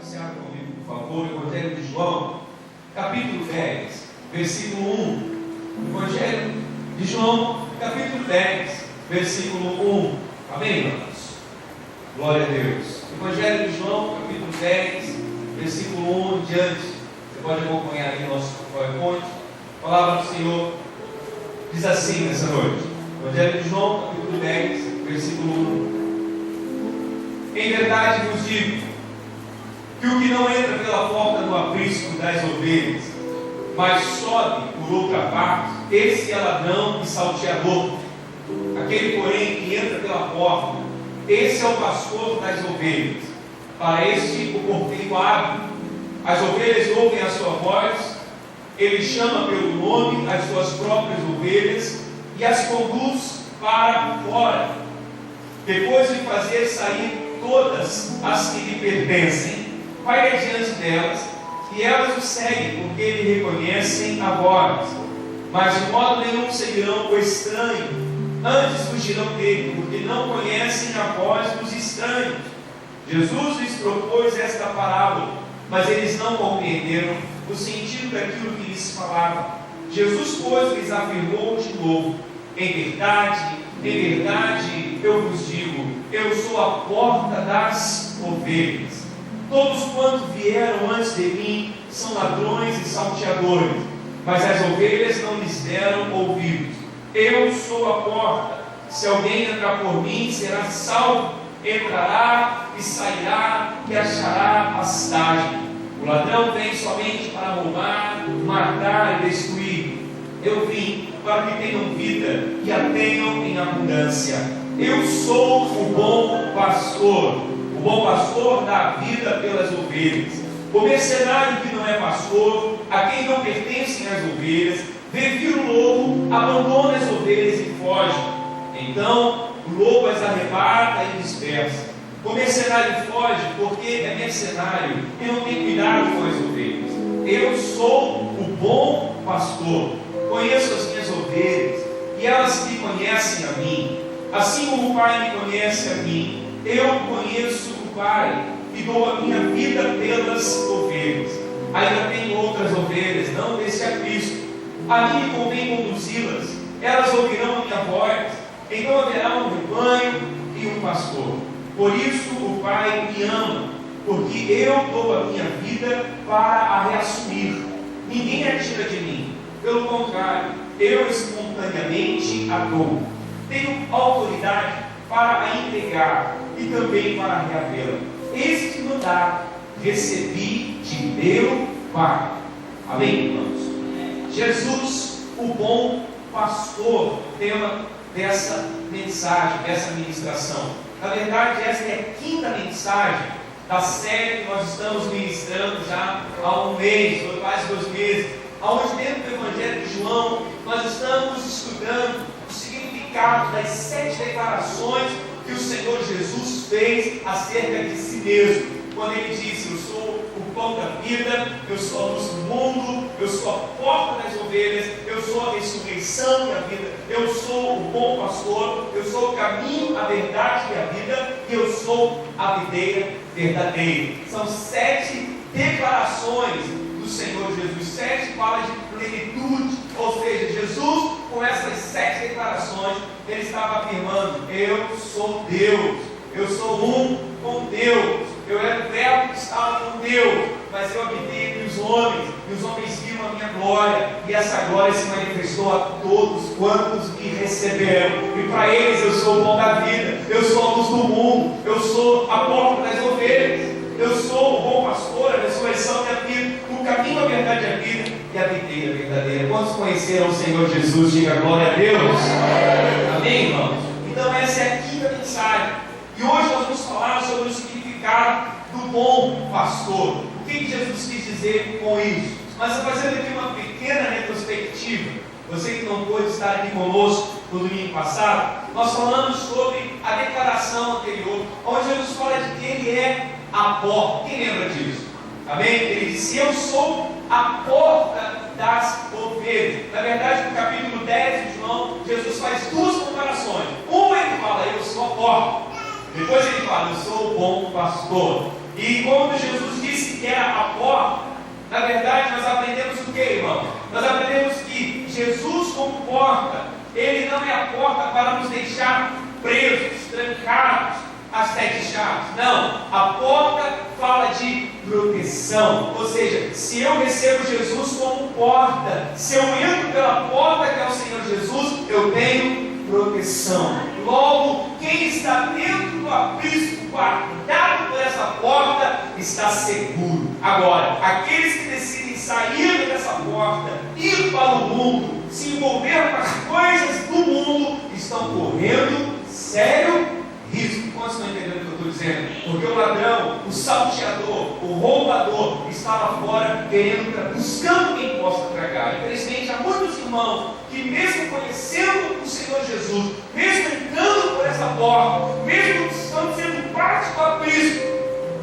pronunciar comigo, por favor, o Evangelho de João, capítulo 10, versículo 1. Evangelho de João, capítulo 10, versículo 1. Amém, irmãos? Glória a Deus. Evangelho de João, capítulo 10, versículo 1 em diante. Você pode acompanhar aí no nosso PowerPoint. A palavra do Senhor diz assim nessa noite. Evangelho de João, capítulo 10, versículo 1. Em verdade vos digo que o que não entra pela porta do aprisco das ovelhas, mas sobe por outra parte, esse é ladrão e salteador. Aquele, porém, que entra pela porta, esse é o pastor das ovelhas. Para este o porteiro abre. As ovelhas ouvem a sua voz, ele chama pelo nome as suas próprias ovelhas e as conduz para fora. Depois de fazer sair todas as que lhe pertencem, vai adiante delas, e elas o seguem, porque lhe reconhecem a voz. Mas de modo nenhum seguirão o estranho, antes fugirão dele, porque não conhecem a voz dos estranhos. Jesus lhes propôs esta parábola, mas eles não compreenderam o sentido daquilo que lhes falava. Jesus, pois, lhes afirmou de novo: em verdade, eu vos digo, eu sou a porta das ovelhas. Todos quantos vieram antes de mim são ladrões e salteadores, mas as ovelhas não lhes deram ouvidos. Eu sou a porta. Se alguém entrar por mim, será salvo, entrará e sairá e achará pastagem. O ladrão vem somente para roubar, matar e destruir. Eu vim para que tenham vida e a tenham em abundância. Eu sou o bom pastor. O bom pastor dá a vida pelas ovelhas. O mercenário que não é pastor, a quem não pertencem as ovelhas, vê vir o lobo, abandona as ovelhas e foge. Então o lobo as arrebata e dispersa. O mercenário foge porque é mercenário e não tem cuidado com as ovelhas. Eu sou o bom pastor. Conheço as minhas ovelhas e elas me conhecem a mim. Assim como o Pai me conhece a mim, eu conheço o Pai e dou a minha vida pelas ovelhas. Ainda tenho outras ovelhas, não desse aprisco. A mim me convém conduzi-las. Elas ouvirão a minha voz. Então haverá um rebanho e um pastor. Por isso o Pai me ama, porque eu dou a minha vida para a reassumir. Ninguém a tira de mim. Pelo contrário, eu espontaneamente a dou. Tenho autoridade para a entregar e também para reavê-la. Este mandato recebi de meu Pai. Amém, irmãos? Jesus, o bom pastor, tema dessa mensagem, dessa ministração. Na verdade, esta é a quinta mensagem da série que nós estamos ministrando já há um mês, ou quase 2 meses, onde dentro do Evangelho de João nós estamos estudando o significado das 7 declarações que o Senhor Jesus fez acerca de si mesmo. Quando ele disse: eu sou o pão da vida, eu sou a luz do mundo, eu sou a porta das ovelhas, eu sou a ressurreição e a vida, eu sou o bom pastor, eu sou o caminho, a verdade e a vida, e eu sou a videira verdadeira. São 7 declarações do Senhor Jesus. 7 falas de plenitude, ou seja, Jesus, com essas 7 declarações, ele estava afirmando: eu sou Deus, eu sou um com Deus, eu era o verbo que estava com Deus, mas eu habitei entre os homens, e os homens viram a minha glória, e essa glória se manifestou a todos quantos me receberam, e para eles eu sou o pão da vida, eu sou a luz do mundo, eu sou a porta das ovelhas, eu sou o bom pastor, a ressurreição e a vida, o caminho, a verdade e a vida, e a videira verdadeira. Quantos conheceram o Senhor Jesus? Diga glória a Deus. Amém, irmãos? Então essa é a quinta mensagem, e hoje nós vamos falar sobre o significado do bom pastor. O que Jesus quis dizer com isso? Mas fazendo aqui uma pequena retrospectiva, você que não pôde estar aqui conosco no domingo passado, nós falamos sobre a declaração anterior, onde Jesus fala de que Ele é a porta. Quem lembra disso? Amém? Ele disse: eu sou a porta das ovelhas. Na verdade, no capítulo 10 de João, Jesus faz 2 comparações. Uma ele fala: eu sou a porta. Depois ele fala: eu sou o bom pastor. E quando Jesus disse que era a porta, na verdade nós aprendemos o que, irmão? Nós aprendemos que Jesus como porta, Ele não é a porta para nos deixar presos, trancados, as 7 chaves. Não, a porta fala de proteção. Ou seja, se eu recebo Jesus como porta, se eu entro pela porta que é o Senhor Jesus, eu tenho proteção. Logo, quem está dentro do aprisco, guardado por essa porta, está seguro. Agora, aqueles que decidem sair dessa porta, ir para o mundo, se envolver com as coisas do mundo, estão correndo sério risco. Quantos estão entendendo o que eu estou dizendo? Porque o ladrão, o salteador, o roubador está lá fora buscando quem possa tragar. Infelizmente, há muitos irmãos que, mesmo conhecendo o Senhor Jesus, mesmo entrando por essa porta, mesmo estando sendo parte do aprisco,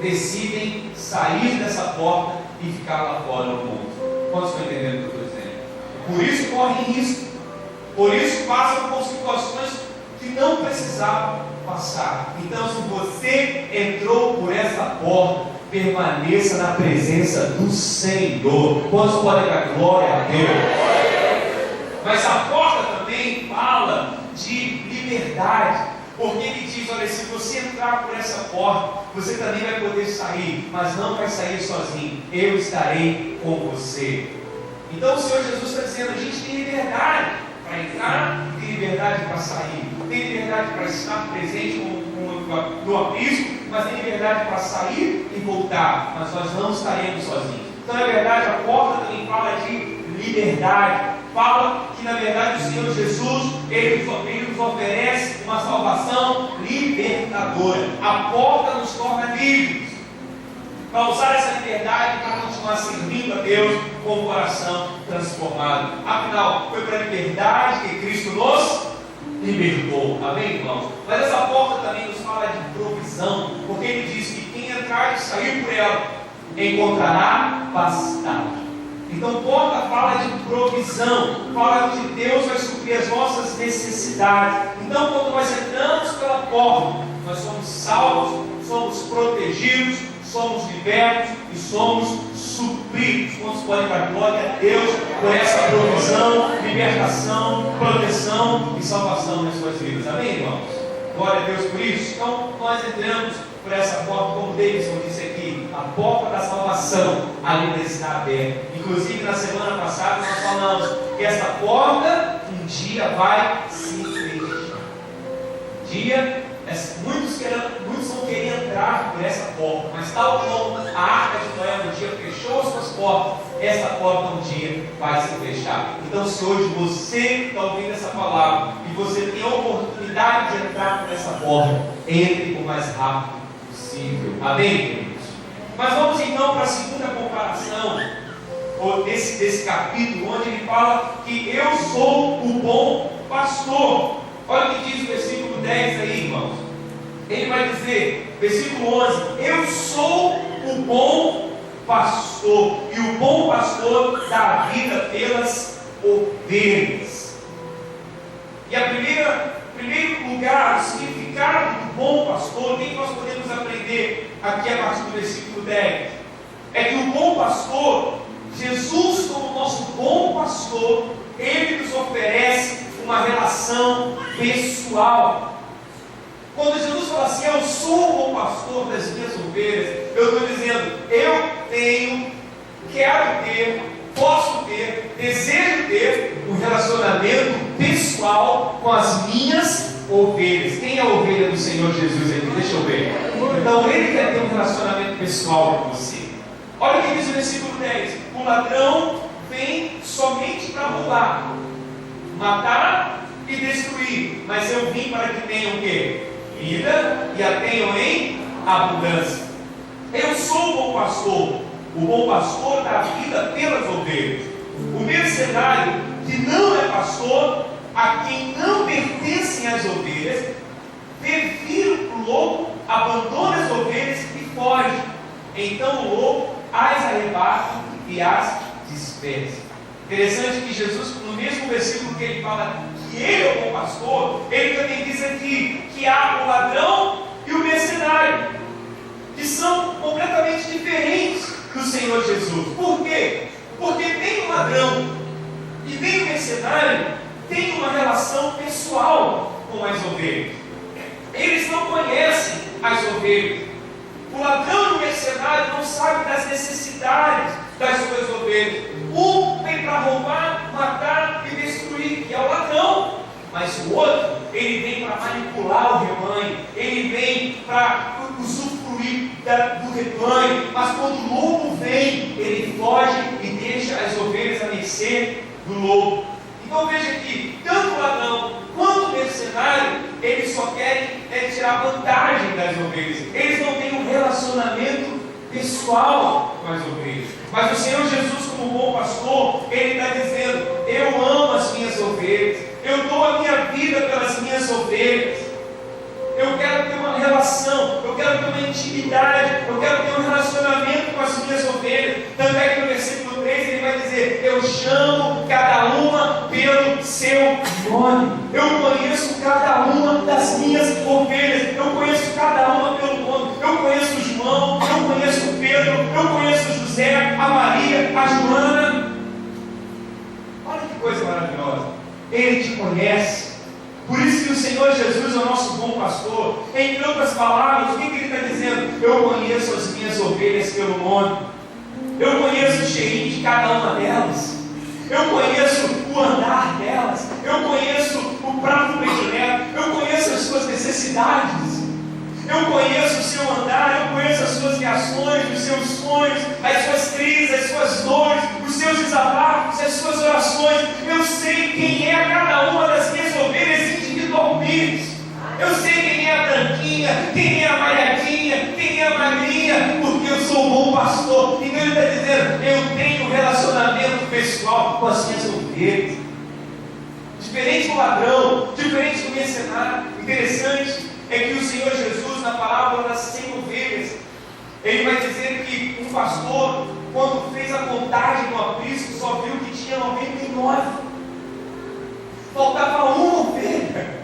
decidem sair dessa porta e ficar lá fora no mundo. Quantos estão entendendo o que eu estou dizendo? Por isso correm risco, por isso passam por situações que não precisavam passar. Então, se você entrou por essa porta, permaneça na presença do Senhor. Quantos podem dar glória a Deus? Mas a porta também fala de liberdade, porque ele diz: olha, se você entrar por essa porta, você também vai poder sair, mas não vai sair sozinho, eu estarei com você. Então o Senhor Jesus está dizendo: a gente tem liberdade para entrar, tem liberdade para sair, tem liberdade para estar presente no aprisco, mas tem liberdade para sair e voltar, mas nós não estaremos sozinhos. Então, na verdade, a porta também fala de liberdade, fala que, na verdade, o Senhor Jesus, Ele nos oferece uma salvação libertadora. A porta nos torna livres, para usar essa liberdade para continuar servindo a Deus com o coração transformado. Afinal, foi para a liberdade que Cristo nos libertou. Amém, irmãos? Mas essa porta também nos fala de provisão, porque ele diz que quem entrar e sair por ela encontrará pastagem. Então, porta fala de provisão, fala que Deus vai suprir as nossas necessidades. Então, quando nós entramos pela porta, nós somos salvos, somos protegidos, somos libertos e somos supridos. Quantos podem dar glória a Deus por essa provisão, libertação, proteção e salvação nas suas vidas? Amém, irmãos? Glória a Deus por isso. Então, nós entramos por essa porta, como Davidson disse aqui, a porta da salvação ainda está aberta. Inclusive, na semana passada, nós falamos que essa porta um dia vai se fechar. Muitos vão querer entrar por essa porta, mas tal como a arca de Noé um dia fechou as suas portas, essa porta um dia vai se fechar. Então, se hoje você está ouvindo essa palavra e você tem a oportunidade de entrar por essa porta, entre o mais rápido possível. Amém, queridos? Mas vamos então para a segunda comparação desse capítulo, onde ele fala que eu sou o bom pastor. Olha o que diz o versículo 10 aí, irmãos. Ele vai dizer, versículo 11: eu sou o bom pastor, e o bom pastor dá a vida pelas ovelhas. E primeiro lugar, o significado do bom pastor, o que nós podemos aprender aqui a partir do versículo 10? É que o bom pastor, Jesus como nosso bom pastor, Ele nos oferece uma relação pessoal. Quando Jesus fala assim: eu sou o bom pastor das minhas ovelhas, eu estou dizendo, eu tenho, quero ter, posso ter, desejo ter um relacionamento pessoal com as minhas ovelhas. Quem é a ovelha do Senhor Jesus aqui? Deixa eu ver. Então Ele quer ter um relacionamento pessoal com você. Olha o que diz o versículo 10: o ladrão vem somente para roubar, matar e destruir, mas eu vim para que tenham o quê? Vida, e a tenham em abundância. Eu sou o bom pastor. O bom pastor dá vida pelas ovelhas. O mercenário, que não é pastor, a quem não pertencem as ovelhas, vê vir o lobo, abandona as ovelhas e foge. Então o lobo as arrebata e as dispersa. Interessante que Jesus, no mesmo versículo que ele fala que Ele é o bom pastor, Ele também diz aqui que há o ladrão e o mercenário, que são completamente ladrão e nem o mercenário têm uma relação pessoal com as ovelhas. Eles não conhecem as ovelhas. O ladrão e o mercenário não sabem das necessidades das suas ovelhas. Um vem para roubar, matar e destruir, que é o ladrão. Mas o outro, ele vem para manipular o rebanho, ele vem para usufruir do rebanho. Mas quando o lobo vem, ele foge e deixa as ovelhas à mercê do lobo. Então veja que tanto o ladrão quanto o mercenário, eles só querem tirar vantagem das ovelhas. Eles não têm um relacionamento pessoal com as ovelhas. Mas o Senhor Jesus, como bom pastor, Ele está dizendo: eu amo as minhas ovelhas, eu dou a minha vida pelas minhas ovelhas. Eu quero ter uma relação, eu quero ter uma intimidade, eu quero ter um relacionamento com as minhas ovelhas. Tanto é que no versículo 3 ele vai dizer: eu chamo cada uma pelo seu nome. Eu conheço cada uma das minhas ovelhas, eu conheço cada uma pelo nome. Eu conheço o João, eu conheço o Pedro, eu conheço o José, a Maria, a Joana. Olha que coisa maravilhosa. Ele te conhece. Por isso que o Senhor Jesus é o nosso bom pastor. Em outras palavras, o que ele está dizendo? Eu conheço as minhas ovelhas pelo nome. Eu conheço o cheirinho de cada uma delas. Eu conheço o andar delas. Eu conheço o prato predileto. Eu conheço as suas necessidades. Eu conheço o seu andar. Eu conheço as suas reações, os seus sonhos, as suas crises, as suas dores, os seus desabafos, as suas orações. Eu sei quem é cada uma das minhas ovelhas individualmente. Eu sei quem é a branquinha, quem é a malhadinha, quem é a magrinha, porque eu sou um bom pastor. Então ele está dizendo: eu tenho um relacionamento pessoal com as minhas ovelhas. Diferente do ladrão, diferente do mercenário. Interessante é que o Senhor Jesus, na parábola das 100 ovelhas, ele vai dizer que um pastor, quando fez a contagem no aprisco, só viu que tinha 99. Faltava uma ovelha.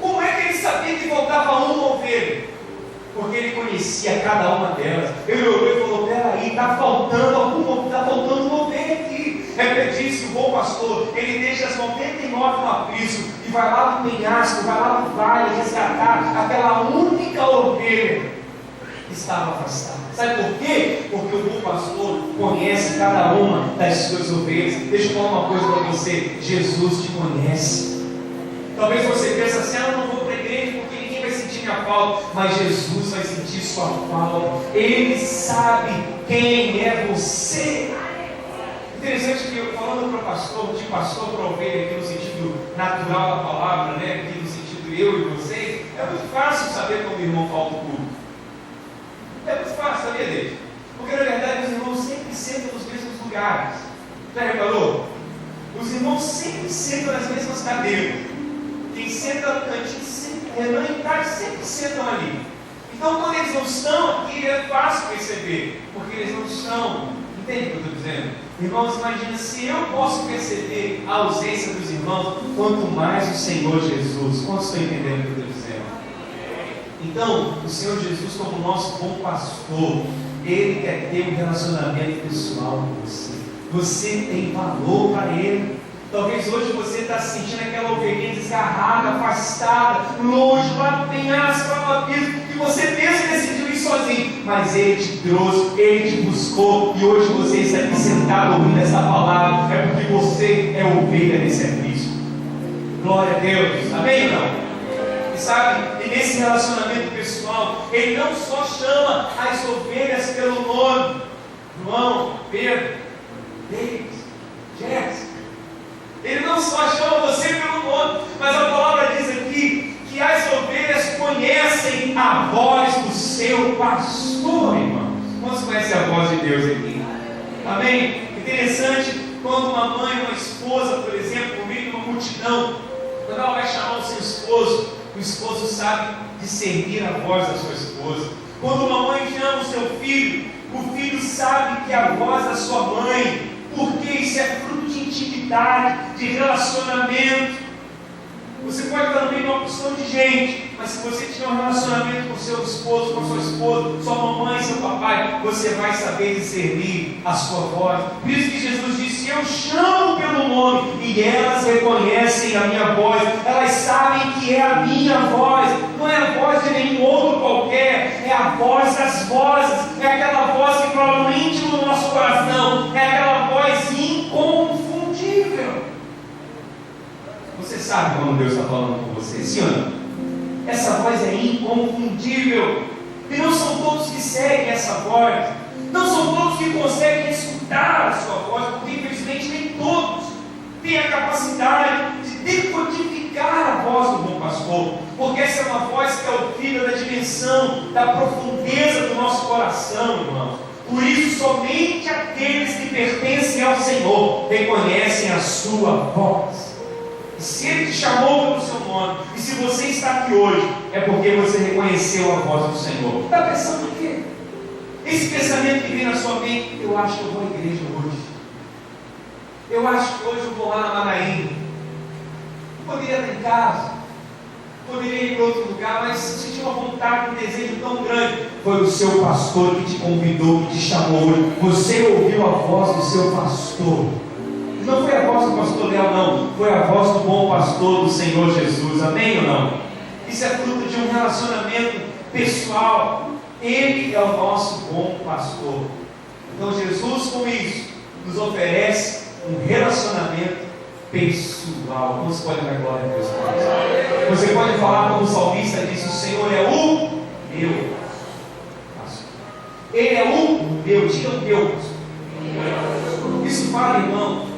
Como é que ele sabia que faltava uma ovelha? Porque ele conhecia cada uma delas. Ele olhou e falou: peraí, está faltando uma ovelha aqui. É disse que o bom pastor, ele deixa as 99 no aprisco e vai lá no penhasco, vai lá no vale resgatar aquela única ovelha que estava afastada. Sabe por quê? Porque o bom pastor conhece cada uma das suas ovelhas. Deixa eu falar uma coisa para você: Jesus te conhece. Talvez você pense assim: eu não vou para a igreja porque ninguém vai sentir minha falta. Mas Jesus vai sentir sua falta. Ele sabe quem é você. Interessante que eu, falando para pastor, de pastor para ovelha, aqui no sentido natural da palavra, né? Aqui no sentido eu e vocês, é muito fácil saber quando o irmão falta o culto. É muito fácil, sabia dele? Porque na verdade os irmãos sempre sentam nos mesmos lugares. Já reparou? Os irmãos sempre sentam nas mesmas cadeiras. Quem senta no cantinho, Renan e Tati sempre sentam ali. Então quando eles não estão aqui, é fácil perceber, porque eles não estão. Entende o que eu estou dizendo? Irmãos, imagina se eu posso perceber a ausência dos irmãos, quanto mais o Senhor Jesus. Quantos estão entendendo o que eu estou dizendo? Então, o Senhor Jesus, como nosso bom pastor, Ele quer ter um relacionamento pessoal com você. Você tem valor para Ele. Talvez hoje você está se sentindo aquela ovelhinha desgarrada, afastada, longe, lá no penhasco, lá no abismo, e você mesmo decidiu ir sozinho, mas Ele te trouxe, Ele te buscou, e hoje você está aqui sentado ouvindo essa palavra, é porque você é ovelha desse aprisco. Glória a Deus, amém ou não? E sabe, e nesse relacionamento pessoal, Ele não só chama as ovelhas pelo nome: João, Pedro, David, Jéssica. Ele não só chama você pelo nome, mas a palavra diz aqui que as ovelhas conhecem a voz do seu pastor, irmãos. Quantos conhecem a voz de Deus aqui? Amém? Interessante, quando uma mãe, uma esposa, por exemplo, no meio de uma multidão, quando ela vai chamar o seu esposo, o esposo sabe discernir a voz da sua esposa. Quando uma mãe chama o seu filho, o filho sabe que é a voz da sua mãe, porque isso é fruto de intimidade, de relacionamento. Você pode estar no meio de uma porção de gente, mas se você tiver um relacionamento com seu esposo, com sua esposa, sua mamãe, seu papai, você vai saber discernir a sua voz. Por isso que Jesus disse: eu chamo pelo nome, e elas reconhecem a minha voz, elas sabem que é a minha voz, não é a voz de nenhum outro qualquer, é a voz das vozes, é aquela voz que fala no íntimo do nosso coração, é aquela voz inconfundível. Você sabe quando Deus está falando com você, sim ou não? Essa voz é inconfundível. E não são todos que seguem essa voz. Não são todos que conseguem escutar a sua voz, porque infelizmente nem todos têm a capacidade de decodificar a voz do bom pastor. Porque essa é uma voz que é o filho da dimensão, da profundeza do nosso coração, irmãos. Por isso, somente aqueles que pertencem ao Senhor reconhecem a sua voz. Se Ele te chamou pelo seu nome, e se você está aqui hoje, é porque você reconheceu a voz do Senhor. Está pensando o quê? Esse pensamento que vem na sua mente: eu acho que eu vou à igreja hoje. Eu acho que hoje eu vou lá na Manaína. Poderia estar em casa, poderia ir para outro lugar, mas você tinha uma vontade, um desejo tão grande. Foi o seu pastor que te convidou, que te chamou hoje. Você ouviu a voz do seu pastor. Não foi a voz do pastor Léo, não. Foi a voz do bom pastor, do Senhor Jesus. Amém ou não? Isso é fruto de um relacionamento pessoal. Ele é o nosso bom pastor. Então Jesus, com isso, nos oferece um relacionamento pessoal. Como você pode dar glória a Deus? Você pode falar como o salmista disse: o Senhor é o meu pastor. Ele é o meu. Diga o meu pastor. Isso fala, irmão,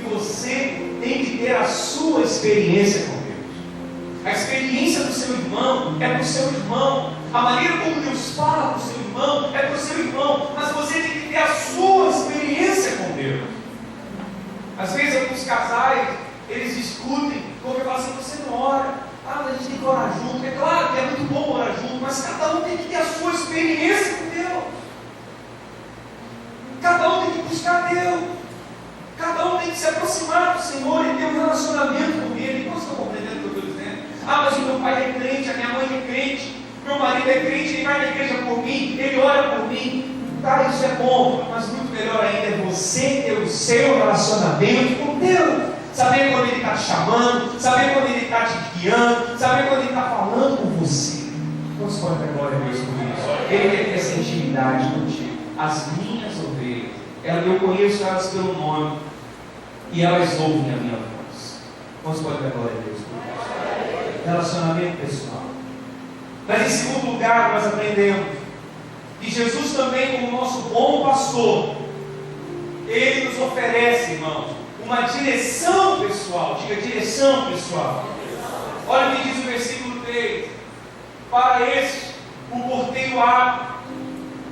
você tem que ter a sua experiência com Deus. A experiência do seu irmão é para o seu irmão. A maneira como Deus fala para o seu irmão é para o seu irmão. Mas você tem que ter a sua experiência com Deus. Às vezes alguns casais, eles discutem, porque falam assim: você não ora. Ah, mas a gente tem que orar junto. É claro que é muito bom orar junto, mas cada um tem que ter a sua experiência com Deus. Cada um tem que buscar Deus. Cada um tem que se aproximar do Senhor e ter um relacionamento com Ele. Não estou compreendendo o que eu estou dizendo? Ah, mas o meu pai é crente, a minha mãe é crente, meu marido é crente, ele vai na igreja por mim, ele ora por mim. Tá, isso é bom, mas muito melhor ainda é você ter o seu relacionamento com Deus. Saber quando Ele está te chamando, saber quando Ele está te guiando, saber quando Ele está falando com você. Não se pode dar glória a Deus por isso. Ele quer ter essa intimidade contigo. As minhas ovelhas, eu conheço elas pelo nome, e elas ouvem a minha voz. Vamos pode dar glória a Deus por isso. Relacionamento pessoal. Mas em segundo lugar, nós aprendemos que Jesus também, como nosso bom pastor, Ele nos oferece, irmãos, uma direção pessoal. Diga: direção pessoal. Olha o que diz o versículo 3: para este o porteiro abre,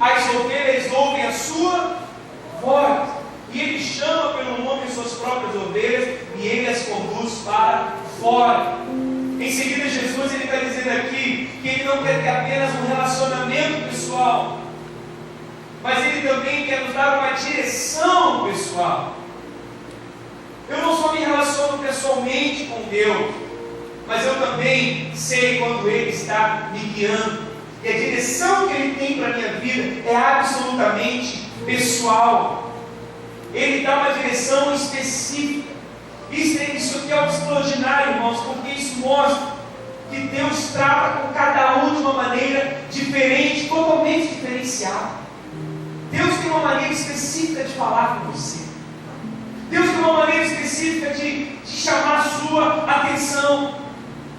as ovelhas ouvem a sua voz, e Ele chama pelo nome suas próprias ovelhas, e Ele as conduz para fora. Em seguida, Jesus está dizendo aqui que Ele não quer ter apenas um relacionamento pessoal, mas Ele também quer nos dar uma direção pessoal. Eu não só me relaciono pessoalmente com Deus, mas eu também sei quando Ele está me guiando, e a direção que Ele tem para a minha vida é absolutamente pessoal. Ele dá uma direção específica. Isso aqui é algo extraordinário, irmãos, porque isso mostra que Deus trata com cada um de uma maneira diferente, totalmente diferenciada. Deus tem uma maneira específica de falar com você. Deus tem uma maneira específica de chamar a sua atenção.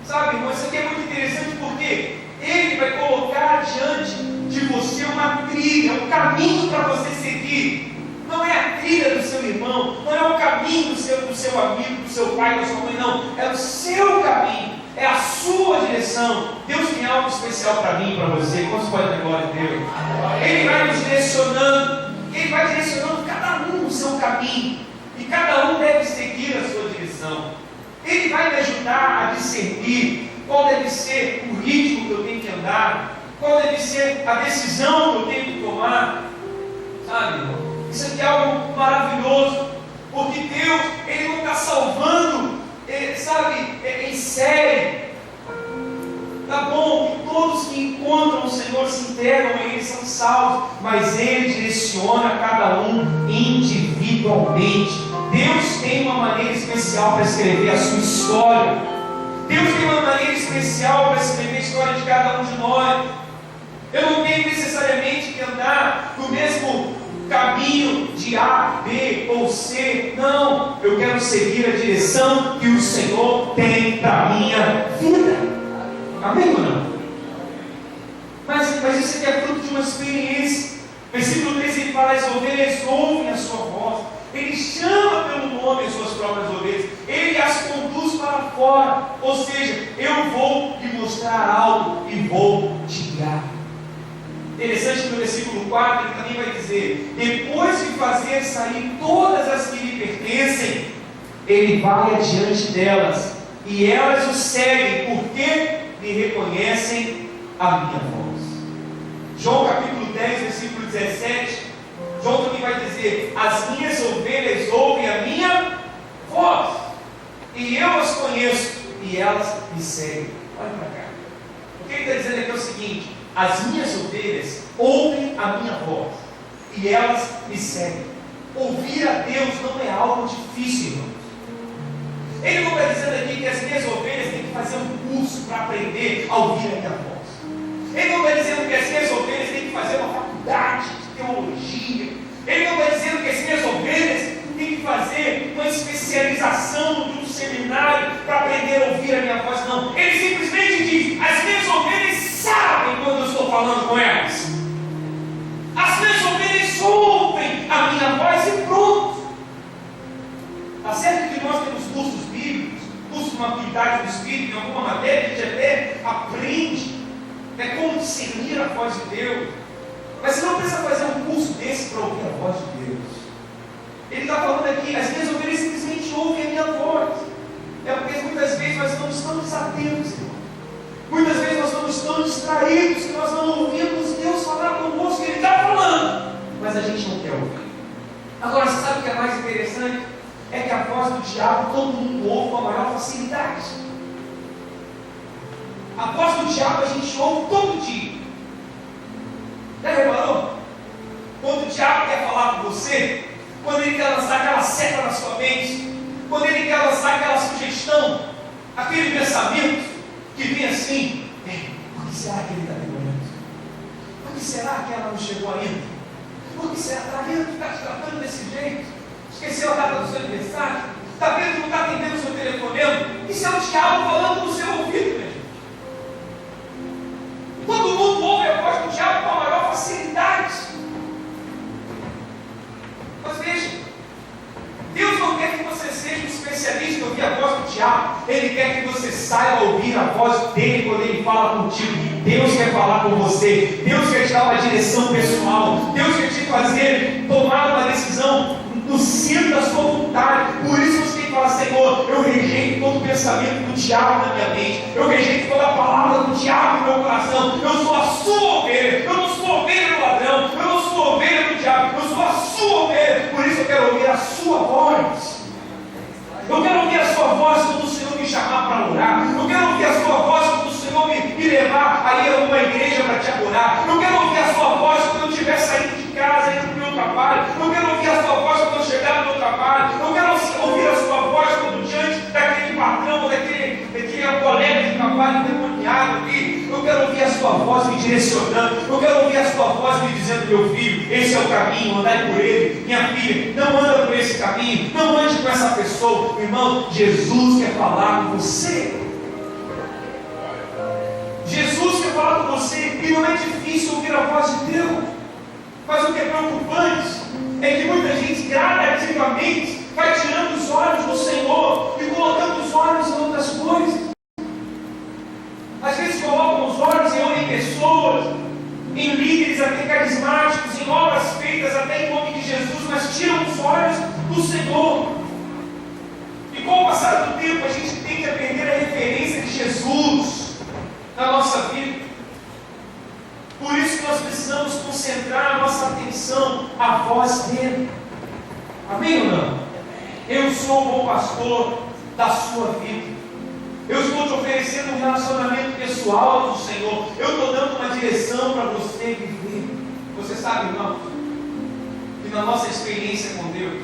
Sabe, irmão, isso aqui é muito interessante porque Ele vai colocar diante de você uma trilha, um caminho para você seguir. Não é a trilha do seu irmão, não é o caminho do seu amigo, do seu pai, da sua mãe, não. É o seu caminho, é a sua direção. Deus tem algo especial para mim e para você. Quantos podem dar glória a Deus? Ele vai nos direcionando, Ele vai direcionando cada um no seu caminho, e cada um deve seguir a sua direção. Ele vai me ajudar a discernir qual deve ser o ritmo que eu tenho que andar, qual deve ser a decisão que eu tenho que tomar. Sabe, irmão? Isso aqui é algo maravilhoso, porque Deus, Ele não está salvando em série. Tá bom que todos que encontram o Senhor se entregam a Ele, são salvos, mas Ele direciona cada um individualmente. Deus tem uma maneira especial para escrever a sua história. Deus tem uma maneira especial para escrever a história de cada um de nós. Eu não tenho necessariamente que andar no mesmo caminho de A, B ou C. Não, eu quero seguir a direção que o Senhor tem para a minha vida. Amém ou não? Mas isso aqui é fruto de uma experiência. Versículo 13 ele fala: as ovelhas ouvem a sua voz. Ele chama pelo nome as suas próprias ovelhas. Ele as conduz para fora. Ou seja, eu vou lhe mostrar algo e vou te guiar. Interessante que no versículo 4 ele também vai dizer: depois de fazer sair todas as que lhe pertencem, ele vai adiante delas, e elas o seguem, porque lhe reconhecem a minha voz. João capítulo 10, versículo 17, João também vai dizer: as minhas ovelhas ouvem a minha voz, e eu as conheço, e elas me seguem. Olha para cá. O que ele está dizendo aqui é o seguinte: as minhas ovelhas ouvem a minha voz, e elas me seguem. Ouvir a Deus não é algo difícil, irmãos. Ele não está dizendo aqui que as minhas ovelhas têm que fazer um curso para aprender a ouvir a minha voz. Ele não está dizendo que as minhas ovelhas têm que fazer uma faculdade de teologia. Ele não está dizendo que as minhas ovelhas têm que fazer uma especialização de um seminário para aprender a ouvir a minha voz. Não. Ele simplesmente diz: as minhas ovelhas sabem quando eu estou falando com elas. As minhas ovelhas ouvem a minha voz e pronto. Está certo que nós temos cursos bíblicos, cursos de maturidade do Espírito, em alguma matéria, a gente até aprende como discernir a voz de Deus. Mas você não precisa fazer um curso desse para ouvir a voz de Deus. Ele está falando aqui: as minhas ovelhas simplesmente ouvem a minha voz. É porque muitas vezes nós não estamos atentos, irmão. Muitas vezes nós estamos tão distraídos que nós não ouvimos Deus falar conosco, que Ele está falando, mas a gente não quer ouvir. Agora, você sabe o que é mais interessante? É que a voz do diabo todo mundo ouve com a maior facilidade. A voz do diabo a gente ouve todo dia. Já reparou? Quando o diabo quer falar com você, quando ele quer lançar aquela seta na sua mente, quando ele quer lançar aquela sugestão, aquele pensamento que vem assim: por que será que ele está demorando? Por que será que ela não chegou ainda? Por que será? Está vendo que está te tratando desse jeito? Esqueceu a data do seu aniversário? Está vendo que não está atendendo o seu telefonema? Isso é o diabo falando no seu ouvido, meu gente. Todo mundo ouve a voz do diabo com a maior facilidade. Mas veja, Deus não quer que você seja um especialista em ouvir a voz do diabo. Ele quer que você saiba ouvir a voz dele quando ele fala contigo. Deus quer falar com você. Deus quer te dar uma direção pessoal. Deus quer te fazer tomar uma decisão no centro da sua vontade. Por isso você tem que falar: Senhor, eu rejeito todo pensamento do diabo na minha mente. Eu rejeito toda a palavra do diabo no meu coração. Eu sou a sua ovelha. Eu não sou a ovelha do ladrão. Eu não sou a ovelha do diabo. Eu sou a sua ovelha. Por isso eu quero ouvir a sua voz. Eu quero ouvir a sua voz quando o Senhor me chamar para orar. Eu quero ouvir a sua voz quando o Senhor me levar a ir a uma igreja para te adorar. Eu quero ouvir a sua voz quando eu estiver saindo de casa, indo para o meu trabalho. Eu quero ouvir a sua voz quando eu chegar no meu trabalho. Eu quero ouvir a sua voz quando diante daquele patrão, daquele colega de trabalho endemoniado aqui. Eu quero ouvir a sua voz me direcionando. Eu quero ouvir a sua voz me dizendo: meu filho, esse é o caminho, andai por ele. Minha filha, não anda por esse caminho. Não ande com essa pessoa. Irmão, Jesus quer falar com você. Jesus quer falar com você. E não é difícil ouvir a voz de Deus. Mas o que é preocupante é que muita gente gradativamente vai tirando os olhos do Senhor e colocando os olhos em outras coisas. Às vezes colocam os olhos em pessoas, em líderes até carismáticos, em obras feitas até em nome de Jesus, mas tiram os olhos do Senhor. E com o passar do tempo a gente tende a perder a referência de Jesus na nossa vida. Por isso que nós precisamos concentrar a nossa atenção à voz dele. Amém ou não? Eu sou o bom pastor, da sua vida. Eu estou te oferecendo um relacionamento pessoal com o Senhor. Eu estou dando uma direção para você viver. Você sabe, irmão, que na nossa experiência com Deus,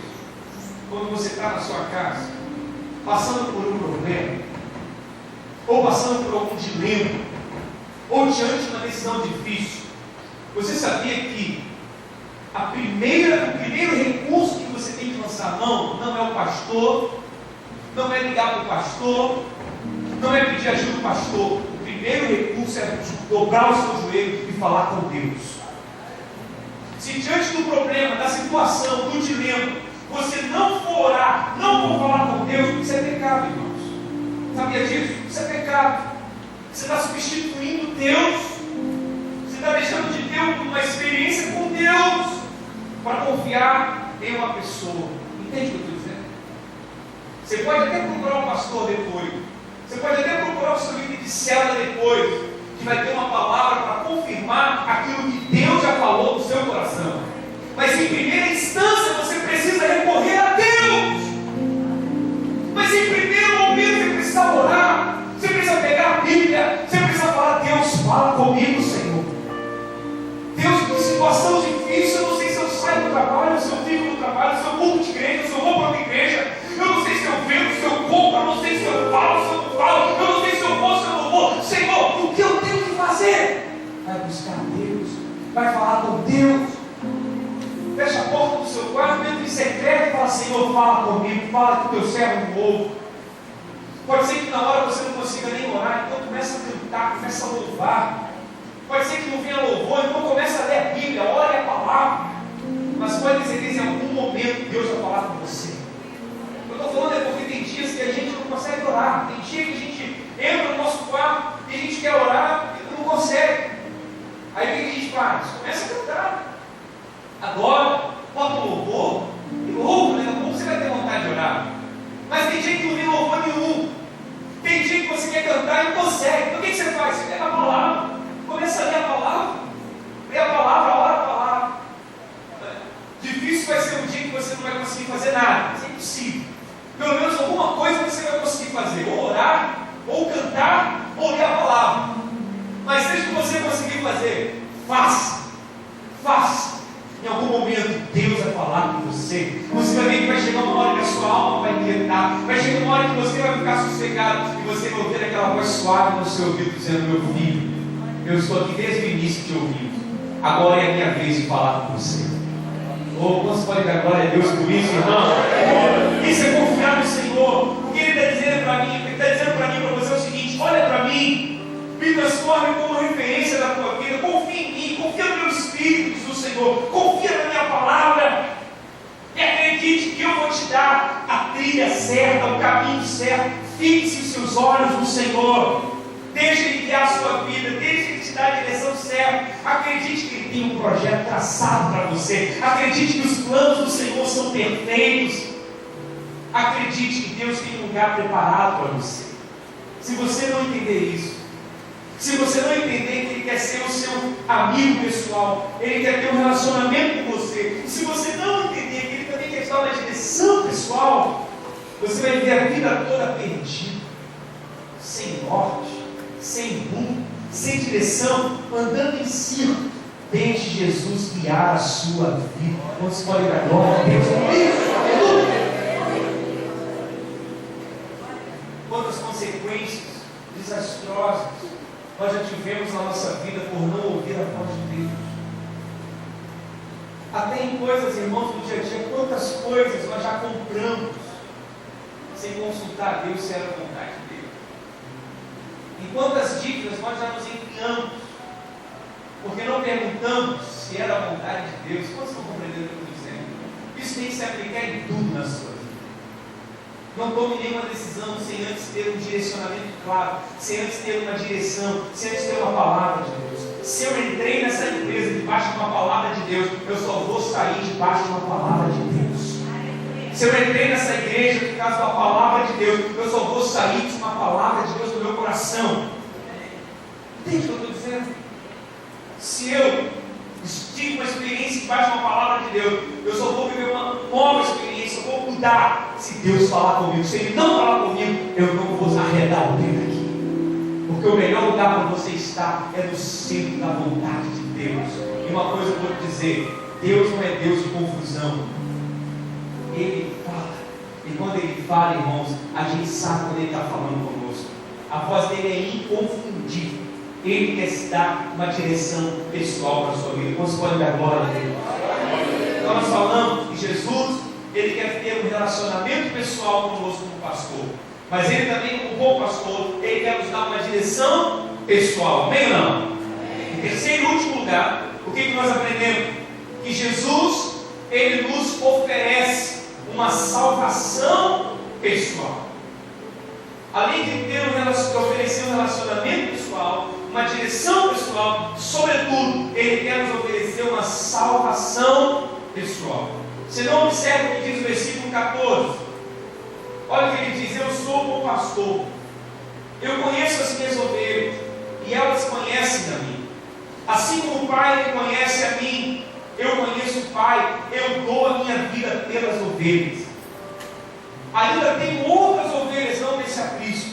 quando você está na sua casa, passando por um problema, ou passando por algum dilema, ou diante de uma decisão difícil, você sabia que o primeiro recurso que você tem que lançar a mão não é o pastor, não é ligar para o pastor, não é pedir ajuda do pastor. O primeiro recurso é dobrar o seu joelho e falar com Deus. Se diante do problema, da situação, do dilema, você não for orar, não for falar com Deus, isso é pecado, irmãos. Sabia disso? Isso é pecado. Você está substituindo Deus. Você está deixando de ter uma experiência com Deus para confiar em uma pessoa. Entende o que eu estou dizendo? Você pode até procurar um pastor depois. Você pode até procurar o seu líder de célula depois, que vai ter uma palavra para confirmar aquilo que Deus já falou no seu coração. Mas em primeira instância você precisa recorrer a Deus. Mas em primeiro momento você precisa orar. Você precisa pegar a Bíblia. Você precisa falar: Deus, fala comigo, Senhor. Deus, que situação difícil. Eu não sei se eu saio do trabalho, se eu fico no trabalho, se eu vou de igreja, se eu vou para outra igreja. Eu não sei se eu vendo, se eu compro, eu não sei se eu falo, se eu não falo. Eu não sei se eu vou, se eu não vou. Senhor, o que eu tenho que fazer? Vai buscar Deus. Vai falar com Deus. Fecha a porta do seu quarto, entra em secreto e fala: Senhor, fala comigo, fala que o teu servo ouve. Pode ser que na hora você não consiga nem orar, então começa a cantar, começa a louvar. Pode ser que não venha louvor, então começa a ler a Bíblia, ore a palavra. Mas pode ser que em algum momento Deus vai falar com você. Eu estou falando é porque tem dias que a gente não consegue orar. Tem dia que a gente entra no nosso quarto e a gente quer orar e não consegue. Aí o que a gente faz? Começa a cantar. Agora, bota o louvor e louva, né? Como você vai ter vontade de orar? Mas tem dia que não vem louvor nenhum. Tem dia que você quer cantar e não consegue. Então o que você faz? Você pega a palavra, começa a ler a palavra, lê a palavra, ora a palavra. Difícil vai ser um dia que você não vai conseguir fazer nada. Isso é impossível. Pelo menos alguma coisa você vai conseguir fazer. Ou orar, ou cantar, ou ler a palavra. Mas seja o que você conseguir fazer, faça. Faça. Em algum momento Deus vai falar com você. Você vai ver que vai chegar uma hora que a sua alma vai quietar. Vai chegar uma hora que você vai ficar sossegado e você vai ouvir aquela voz suave no seu ouvido dizendo: meu filho, eu estou aqui desde o início te ouvindo. Agora é a minha vez de falar com você. Ou você pode dar glória a Deus por isso, irmão? Isso é confiar no Senhor. O que Ele está dizendo para mim? Ele está dizendo para mim, para você é o seguinte: olha para mim, me transforme como referência da tua vida. Confia em mim, confia no meu Espírito, diz o Senhor. Confia na minha palavra. E acredite que eu vou te dar a trilha certa, o caminho certo. Fixe os seus olhos no Senhor. Deixe Ele guiar a sua vida. Deixe Ele te dar a direção certa. Acredite que Ele tem um projeto traçado para você. Acredite que os planos do Senhor são perfeitos. Acredite que Deus tem um lugar preparado para você. Se você não entender isso, se você não entender que Ele quer ser o seu amigo pessoal, Ele quer ter um relacionamento com você, e se você não entender que Ele também quer te dar uma direção pessoal, você vai viver a vida toda perdido, sem norte, sem rumo, sem direção, andando em círculo. Deixe Jesus guiar a sua vida. Você pode dar glória a Deus por isso? Quantas consequências desastrosas nós já tivemos na nossa vida por não ouvir a voz de Deus. Até em coisas, irmãos, do dia a dia, quantas coisas nós já compramos sem consultar a Deus se era a vontade dele. Em quantas dívidas nós já nos enfiamos porque não perguntamos se era a vontade de Deus. Quantos estão compreendendo o que eu estou dizendo? Isso tem que se aplicar em tudo na sua vida. Não tome nenhuma decisão sem antes ter um direcionamento claro, sem antes ter uma direção, sem antes ter uma palavra de Deus. Se eu entrei nessa empresa debaixo de uma palavra de Deus, eu só vou sair debaixo de uma palavra de Deus. Se eu entrei nessa igreja por causa da palavra de Deus, eu só vou sair de uma palavra de Deus no meu coração. Entende o que eu estou dizendo? Se eu tive uma experiência debaixo de uma palavra de Deus, eu só vou viver uma nova experiência, eu vou mudar se Deus falar comigo. Se Ele não falar comigo, eu não vou arredar o pé daqui. Porque o melhor lugar para você estar é no centro da vontade de Deus. E uma coisa eu vou te dizer: Deus não é Deus de confusão. Ele fala. E quando Ele fala, irmãos, a gente sabe quando Ele está falando conosco. A voz dele é inconfundível. Ele quer dar uma direção pessoal para a sua vida. Quantos podem dar glória a Deus? Então nós falamos que Jesus, Ele quer ter um relacionamento pessoal conosco como pastor. Mas Ele também, como bom pastor, Ele quer nos dar uma direção pessoal. Amém ou não? Em terceiro e último lugar, o que nós aprendemos? Que Jesus, Ele nos oferece uma salvação pessoal. Além de oferecer um relacionamento pessoal, uma direção pessoal, sobretudo, Ele quer nos oferecer uma salvação pessoal. Você não observa o que diz o versículo 14. Olha o que ele diz: eu sou o bom pastor, eu conheço as minhas ovelhas, e elas conhecem a mim. Assim como o Pai me conhece a mim, eu conheço o Pai, eu dou a minha vida pelas ovelhas. Ainda tenho outras ovelhas, não desse aprisco.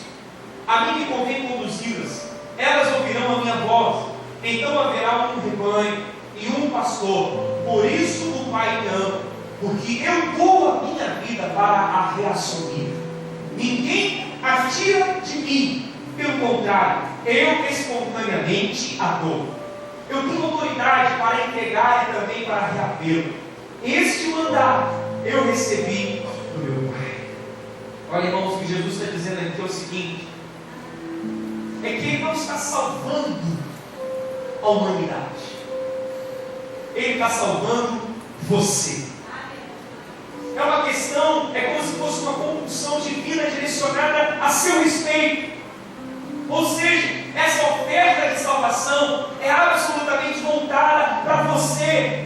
A mim me convém conduzi-las. Elas ouvirão a minha voz. Então haverá um rebanho e um pastor. Por isso o Pai me ama, porque eu dou a minha vida para a reassumir. Ninguém a tira de mim. Pelo contrário, eu espontaneamente a dou. Eu tenho autoridade para entregar e também para reavê-lo. Este mandato eu recebi do meu Pai. Olha, irmãos, o que Jesus está dizendo aqui é o seguinte: é que Ele não está salvando a humanidade, Ele está salvando você. É uma questão, é como se fosse uma compulsão divina direcionada a seu respeito. Ou seja, essa oferta de salvação é absolutamente voltada para você.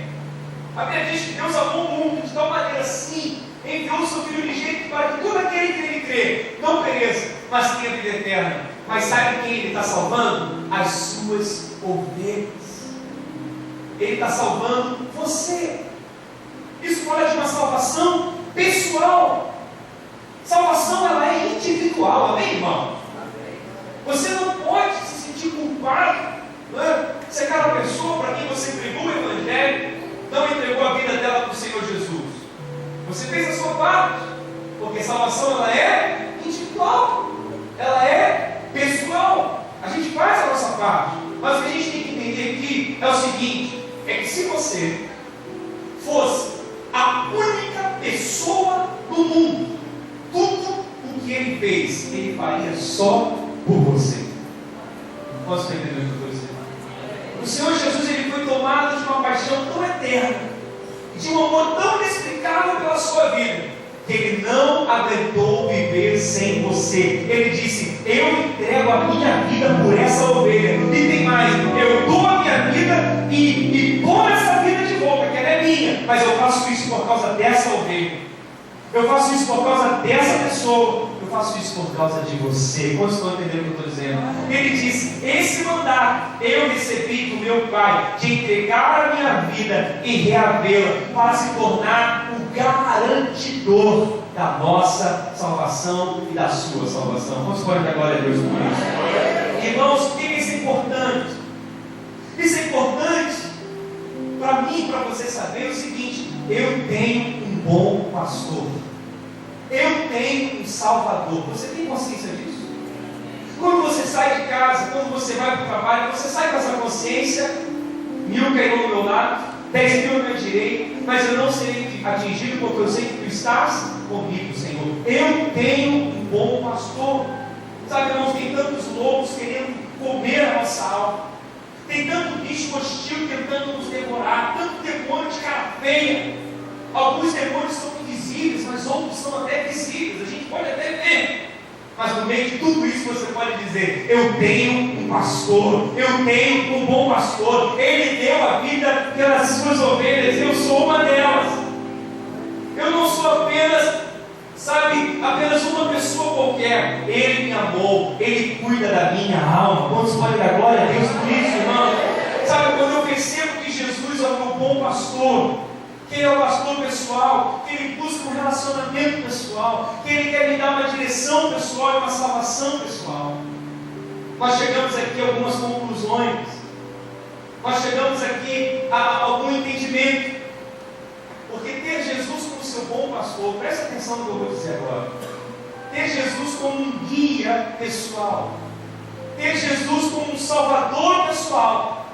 A Bíblia diz que Deus amou o mundo de tal maneira assim, enviou o seu Filho unigênito para que todo aquele que nele crê não pereça, mas tenha vida eterna. Mas sabe quem Ele está salvando? As suas ovelhas. Ele está salvando você. Isso fala de uma salvação pessoal. Salvação, ela é individual, amém, irmão? Você não pode se sentir culpado, não é? Se aquela pessoa para quem você pregou o Evangelho não entregou a vida dela para o Senhor Jesus. Você fez a sua parte, porque salvação ela é individual, ela é pessoal. A gente faz a nossa parte, mas o que a gente tem que entender aqui é o seguinte: é que se você fosse a única pessoa no mundo, tudo o que Ele fez, Ele faria só por você. Posso estar entendendo o que eu estou dizendo? O Senhor Jesus, Ele foi tomado de uma paixão tão eterna, de um amor tão inexplicável pela sua vida, que Ele não aguentou viver sem você. Ele disse: eu entrego a minha vida por essa ovelha. E tem mais: eu dou a minha vida e tomo essa vida de volta, que ela é minha, mas eu faço isso por causa dessa ovelha. Eu faço isso por causa dessa pessoa. Eu faço isso por causa de você. Quantos estão entendendo o que eu estou dizendo? Ele disse: esse mandato eu recebi do meu Pai, de entregar a minha vida e reavê-la, para se tornar o garantidor da nossa salvação e da sua salvação. Quantos podem dar glória a Deus por isso? Irmãos, por que isso é importante? Isso é importante para mim, para você saber o seguinte: eu tenho um bom pastor, eu tenho um Salvador. Você tem consciência disso? Quando você sai de casa, quando você vai para o trabalho, você sai com essa consciência: 1000 cairão do meu lado, 10.000 à minha direita, mas eu não serei atingido, porque eu sei que Tu estás comigo, Senhor. Eu tenho um bom pastor. Sabe, irmãos, tem tantos lobos querendo comer a nossa alma, tem tanto bicho hostil tentando nos devorar, tanto demônio de cara feia. Alguns demônios são invisíveis, mas outros são até visíveis, a gente pode até ver. Mas no meio de tudo isso você pode dizer: eu tenho um pastor, eu tenho um bom pastor. Ele deu a vida pelas suas ovelhas, eu sou uma delas. Eu não sou apenas uma pessoa qualquer. Ele me amou, Ele cuida da minha alma. Quantos podem dar glória a Deus por isso, irmão? Sabe, quando eu percebo que Jesus é o meu bom pastor, que Ele é o pastor pessoal, que Ele busca um relacionamento pessoal, que Ele quer me dar uma direção pessoal e uma salvação pessoal. Nós chegamos aqui a algumas conclusões, nós chegamos aqui a algum entendimento, porque ter Jesus como seu bom pastor, presta atenção no que eu vou dizer agora, ter Jesus como um guia pessoal, ter Jesus como um salvador pessoal,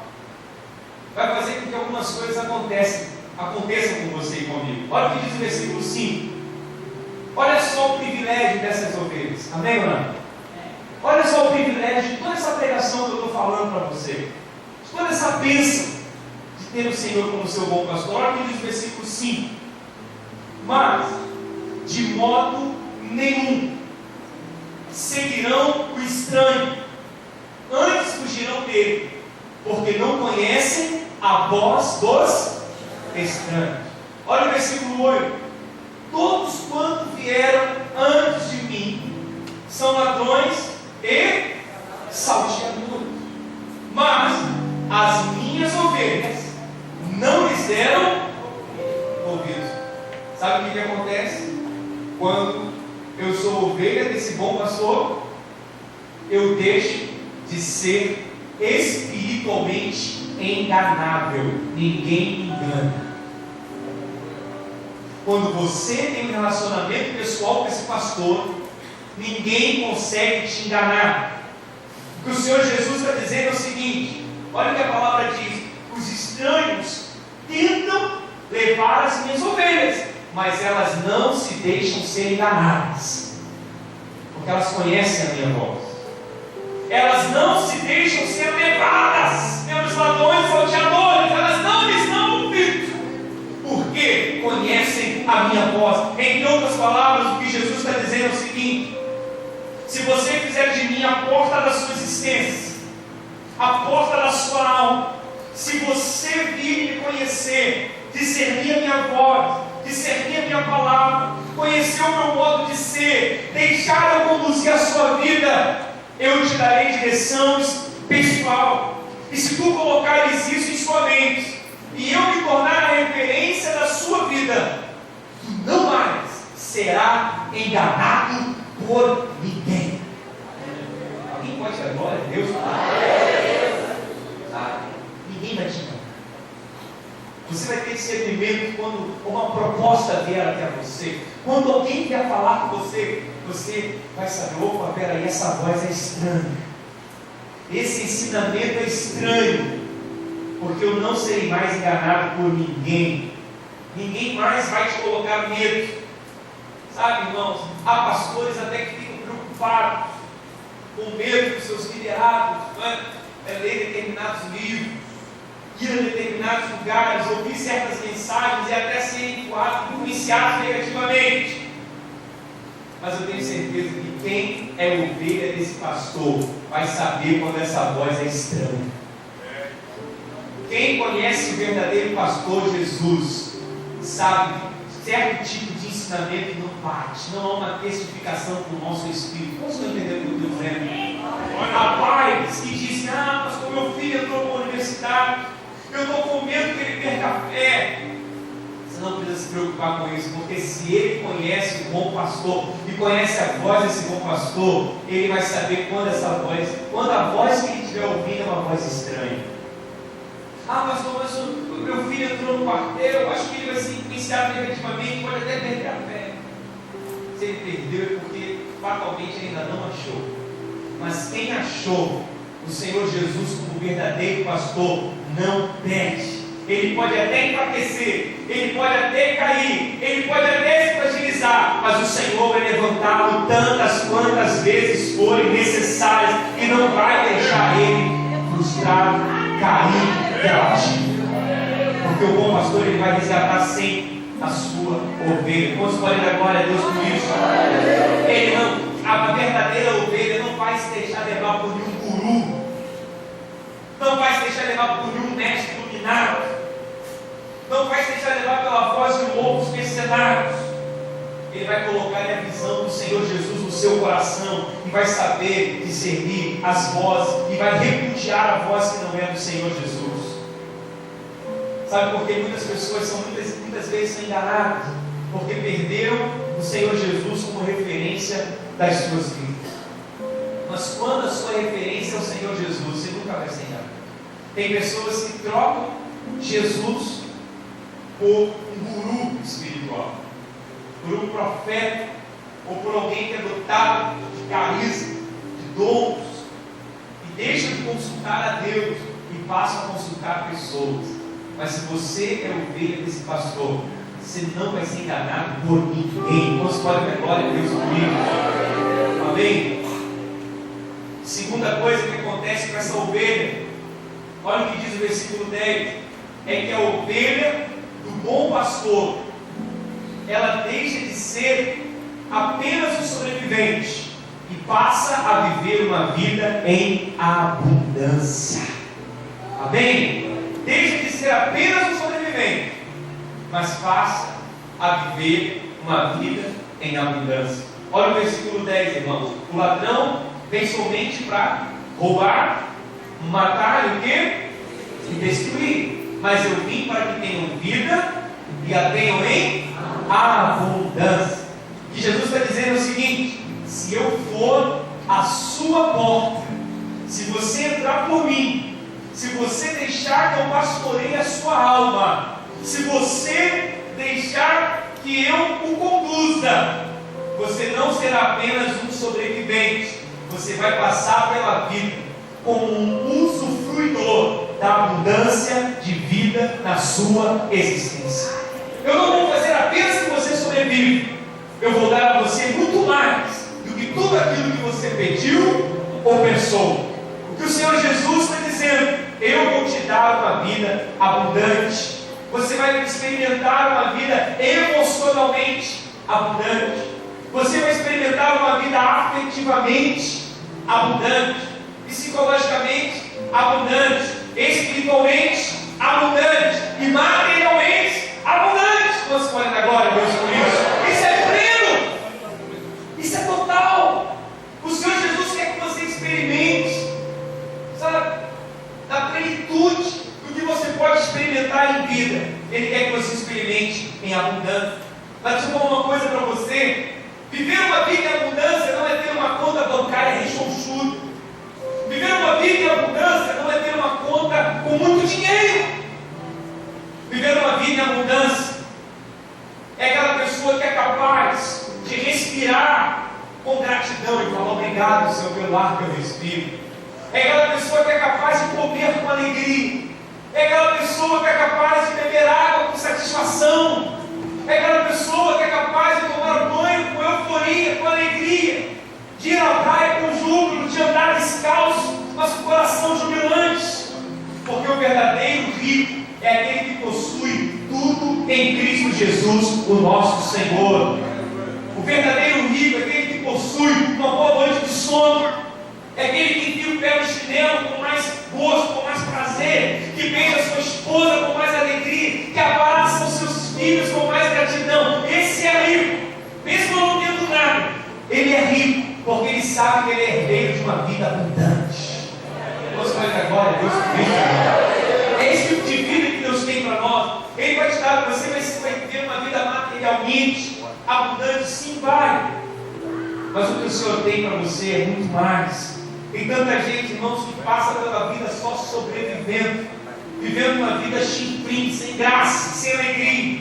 vai fazer com que algumas coisas aconteçam com você e comigo. Olha o que diz o versículo 5. Olha só o privilégio dessas ovelhas. Amém ou não? Olha só o privilégio de toda essa pregação que eu estou falando para você, de toda essa bênção de ter o Senhor como seu bom pastor. Olha o que diz o versículo 5. Mas de modo nenhum seguirão o estranho, antes fugirão dele, porque não conhecem a voz dos estranhos. Olha o versículo 8. Todos quanto vieram antes de mim são ladrões e salteadores, mas as minhas ovelhas não lhes deram ouvidos. Sabe o que acontece? Quando eu sou ovelha desse bom pastor, eu deixo de ser espiritualmente enganável. Ninguém me engana. Quando você tem um relacionamento pessoal com esse pastor, ninguém consegue te enganar. O que o Senhor Jesus está dizendo é o seguinte: olha o que a palavra diz: os estranhos tentam levar as minhas ovelhas, mas elas não se deixam ser enganadas, porque elas conhecem a minha voz. Elas não se deixam ser levadas pelos ladrões e salteadores, elas não lhes dão ouvidos, porque conhecem a minha voz. Em outras palavras, o que Jesus está dizendo é o seguinte: se você fizer de mim a porta da sua existência, a porta da sua alma, se você vir me conhecer, discernir a minha voz, discernir a minha palavra, conhecer o meu modo de ser, deixar eu conduzir a sua vida, eu te darei direção pessoal. E se tu colocares isso em sua mente, e eu me tornar a referência da sua vida, tu não mais será enganado por ninguém. Alguém pode dar glória a Deus? Ninguém vai te enganar. Você vai ter discernimento quando uma proposta vier até você. Quando alguém vier falar com você, você vai saber: opa, peraí, essa voz é estranha, esse ensinamento é estranho, porque eu não serei mais enganado por ninguém. Ninguém mais vai te colocar medo. Sabe, irmãos, há pastores até que ficam preocupados, com medo dos seus liderados, ler determinados livros, ir a determinados lugares, ouvir certas mensagens e até serem influenciados negativamente. Mas eu tenho certeza que quem é ovelha desse pastor vai saber quando essa voz é estranha. Quem conhece o verdadeiro pastor Jesus sabe que certo tipo de ensinamento não bate, não há uma testificação para o nosso espírito. Como você não entendeu o que eu estou dizendo? Há pais que dizem: pastor, meu filho entrou para a universidade, eu estou com medo que ele perca a fé. Você não precisa se preocupar com isso, porque se ele conhece o bom pastor e conhece a voz desse bom pastor, ele vai saber quando a voz que ele estiver ouvindo é uma voz estranha. Pastor, mas o meu filho entrou no quartel, eu acho que ele vai ser influenciado negativamente, pode até perder a fé. Se ele perdeu é porque fatalmente ainda não achou. Mas quem achou o Senhor Jesus como verdadeiro pastor não perde. Ele pode até enfraquecer, ele pode até cair, ele pode até se fragilizar, mas o Senhor vai levantá-lo tantas quantas vezes forem necessárias e não vai deixar ele frustrado, cair e abaixo. Porque o bom pastor, ele vai resgatar sempre a sua ovelha. Quantos podem dar glória a Deus por isso? A verdadeira ovelha não vai se deixar levar por nenhum guru, não vai se deixar levar por nenhum mestre iluminado, não vai se deixar levar pela voz de lobos mercenários. Ele vai colocar a visão do Senhor Jesus no seu coração e vai saber discernir as vozes e vai repudiar a voz que não é do Senhor Jesus. Sabe por que muitas pessoas são muitas vezes são enganadas? Porque perderam o Senhor Jesus como referência das suas vidas. Mas quando a sua referência é o Senhor Jesus, você nunca vai ser enganado. Tem pessoas que trocam Jesus por um guru espiritual, por um profeta, ou por alguém que é dotado de carisma, de dons, e deixam de consultar a Deus e passam a consultar pessoas. Mas se você é ovelha desse pastor, você não vai ser enganado por ninguém. Você pode dar glória a Deus comigo. Amém? Segunda coisa que acontece com essa ovelha, olha o que diz o versículo 10, é que a ovelha do bom pastor, ela deixa de ser apenas um sobrevivente e passa a viver uma vida em abundância. Amém? Deixa de ser apenas um sobrevivente, mas passa a viver uma vida em abundância. Olha o versículo 10, irmãos. O ladrão vem somente para roubar, matar e o quê? E destruir. Mas eu vim para que tenham vida e a tenham em abundância. O que Jesus está dizendo é o seguinte: se eu for a sua porta, se você entrar por mim, se você deixar que eu pastoreie a sua alma, se você deixar que eu o conduza, você não será apenas um sobrevivente, você vai passar pela vida como um usufruidor da abundância de vida na sua existência. Eu não vou fazer apenas que você sobrevive, eu vou dar a você muito mais do que tudo aquilo que você pediu ou pensou. O que o Senhor Jesus está dizendo: eu vou te dar uma vida abundante. Você vai experimentar uma vida emocionalmente abundante. Você vai experimentar uma vida afetivamente abundante, psicologicamente abundante, espiritualmente abundante e materialmente abundante. Você pode dar glória a Deus por isso? Isso é pleno, isso é total. O Senhor Jesus quer que você experimente, sabe, da plenitude do que você pode experimentar em vida. Ele quer que você experimente em abundância. Mas deixa eu falar uma coisa para você: viver uma vida em abundância não é ter uma conta bancária rechonchuda. Viver uma vida em abundância não é ter uma conta com muito dinheiro. Viver uma vida em abundância é aquela pessoa que é capaz de respirar com gratidão e falar: obrigado, Senhor, pelo ar que eu respiro. É aquela pessoa que é capaz de comer com alegria. É aquela pessoa que é capaz de beber água com satisfação. É aquela pessoa que é capaz de tomar banho com euforia, com alegria, de ir à praia com júbilo, de andar descalço, mas com o coração jubilante. Porque o verdadeiro rico é aquele que possui tudo em Cristo Jesus, o nosso Senhor. O verdadeiro rico é aquele que possui uma boa noite de sono. É aquele que enfia o pé no chinelo com mais gosto, com mais prazer, que beija sua esposa com mais alegria, que abraça os seus filhos com mais gratidão. Esse é rico, mesmo não tendo nada. Ele é rico, porque ele sabe que ele é herdeiro de uma vida abundante. Você vai dar glória a Deus por isso. É esse tipo de vida que Deus tem para nós. Ele vai te dar, você vai ter uma vida materialmente abundante, sim, vai. Mas o que o Senhor tem para você é muito mais. Tem tanta gente, irmãos, que passa pela vida só sobrevivendo, vivendo uma vida chinfrim, sem graça, sem alegria.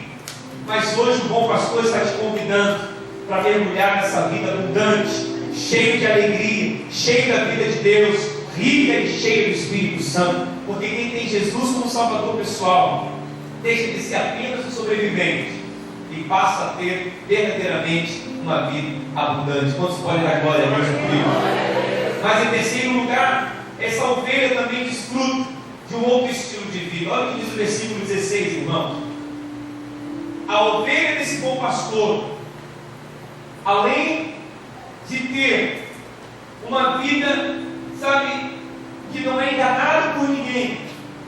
Mas hoje o bom pastor está te convidando para mergulhar nessa vida abundante, cheio de alegria, cheio da vida de Deus, rica e cheia do Espírito Santo. Porque quem tem Jesus como Salvador pessoal, deixa de ser apenas um sobrevivente e passa a ter verdadeiramente uma vida abundante. Quantos podem dar glória a Deus comigo? Mas em terceiro lugar, essa ovelha também desfruta de um outro estilo de vida. Olha o que diz o versículo 16, irmãos. A ovelha desse bom pastor, além de ter uma vida, sabe, que não é enganado por ninguém,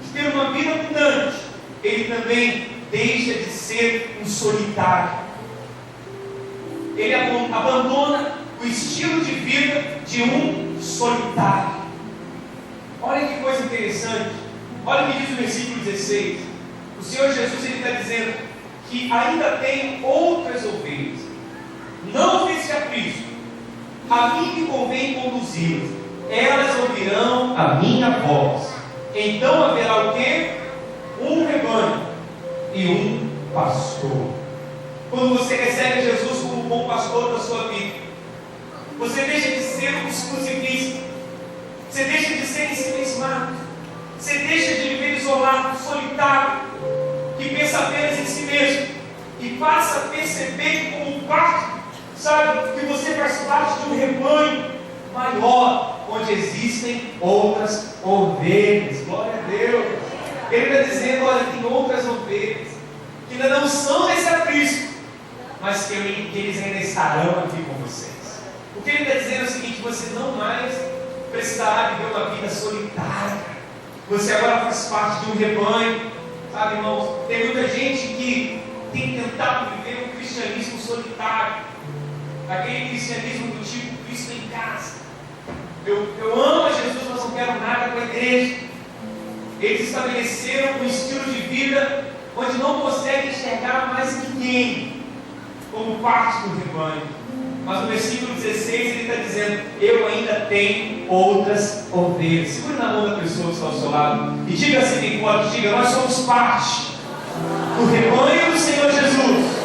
de ter uma vida abundante, ele também deixa de ser um solitário. Ele abandona o estilo de vida de um solitário. Olha que coisa interessante. Olha o que diz o versículo 16: O Senhor Jesus está dizendo que ainda tem outras ovelhas. Não fiz aprisco. A mim me convém conduzi-las. Elas ouvirão a minha voz. Então haverá o quê? Um rebanho e um pastor. Quando você recebe Jesus como bom pastor da sua vida, você deixa de ser um exclusivista. Você deixa de ser ensimismado. Você deixa de viver isolado, solitário, que pensa apenas em si mesmo, e passa a perceber como parte, sabe, que você faz parte de um rebanho maior, onde existem outras ovelhas. Glória a Deus. Ele está dizendo: olha, tem outras ovelhas que ainda não são desse aprisco, mas que eles ainda estarão aqui com vocês. O que ele está dizendo é o seguinte: você não mais precisará viver uma vida solitária. Você agora faz parte de um rebanho. Sabe, irmãos, tem muita gente que tem tentado viver um cristianismo solitário, aquele cristianismo do tipo Cristo em casa. Eu amo a Jesus, mas não quero nada com a igreja. Eles estabeleceram um estilo de vida onde não conseguem enxergar mais ninguém como parte do rebanho. Mas no versículo 16 ele está dizendo: eu ainda tenho outras ovelhas. Segure na mão da pessoa que está ao seu lado e diga assim bem forte: diga, nós somos parte do rebanho do Senhor Jesus,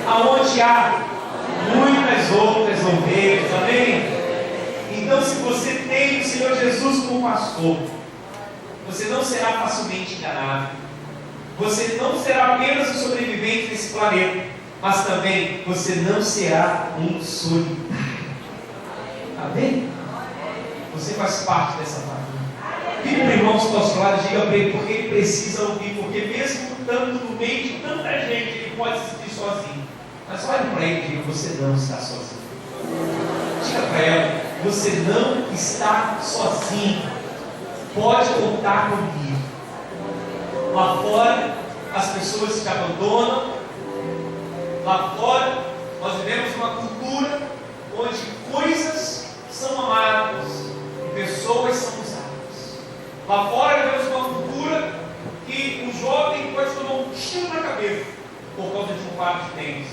aonde há muitas outras ovelhas. Amém? Então, se você tem o Senhor Jesus como pastor, você não será facilmente enganado. Você não será apenas um sobrevivente desse planeta, mas também você não será um solitário. Amém? Você faz parte dessa família. Vire para o irmão que está ao seu lado e diga para ele porque ele precisa ouvir, porque mesmo estando no meio de tanta gente, ele pode se sentir sozinho. Mas olhe para ele e diga: você não está sozinho. Diga para ela: você não está sozinho. Pode contar comigo. Lá fora, as pessoas te abandonam. Lá fora, nós vivemos uma cultura onde coisas são amadas e pessoas são usadas. Lá fora, vivemos uma cultura que o jovem pode tomar um tiro na cabeça por causa de um par de tênis.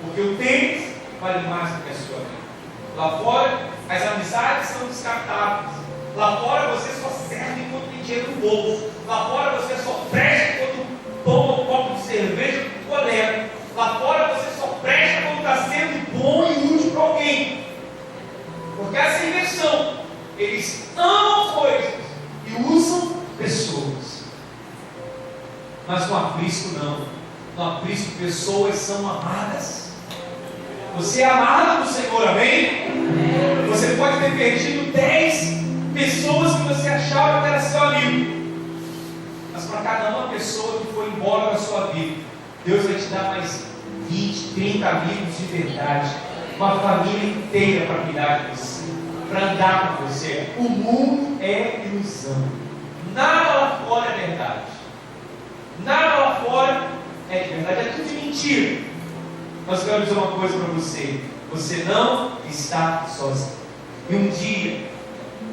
Porque o tênis vale mais do que a sua vida. Lá fora, as amizades são descartáveis. Lá fora, você só serve enquanto tem dinheiro no bolso. Lá fora, você só presta quando toma um copo de cerveja com o colega. Lá fora, você só presta quando está sendo bom e útil para alguém. Porque essa é a inversão. Eles amam coisas e usam pessoas. Mas no aprisco não. No aprisco, pessoas são amadas. Você é amado do Senhor, amém? Você pode ter perdido 10 pessoas que você achava que era seu amigo, mas para cada uma pessoa que foi embora da sua vida, Deus vai te dar mais 20, 30 amigos de verdade, uma família inteira para cuidar de você, para andar com você. O mundo é ilusão. Nada lá fora é verdade. Nada lá fora é de verdade. É tudo de mentira. Mas eu quero dizer uma coisa para você: você não está sozinho. E um dia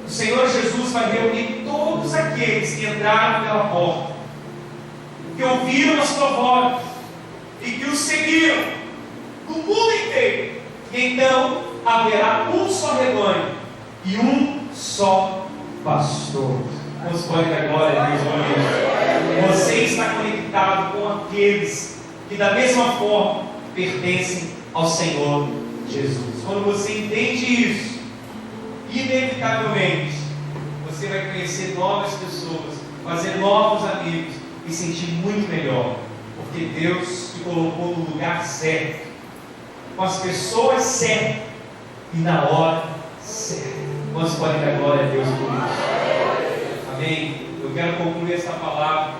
o Senhor Jesus vai reunir todos aqueles que entraram pela porta, que ouviram a sua voz e que o seguiram no mundo inteiro. E então haverá um só rebanho e um só pastor. Vamos pode dar glória a Deus, meu. Você está conectado com aqueles que da mesma forma pertencem ao Senhor Jesus. Quando você entende isso, inevitavelmente você vai conhecer novas pessoas, fazer novos amigos e sentir muito melhor, porque Deus te colocou no lugar certo, com as pessoas certas e na hora certa. Quantos podem dar glória a Deus por isso? Amém? Eu quero concluir essa palavra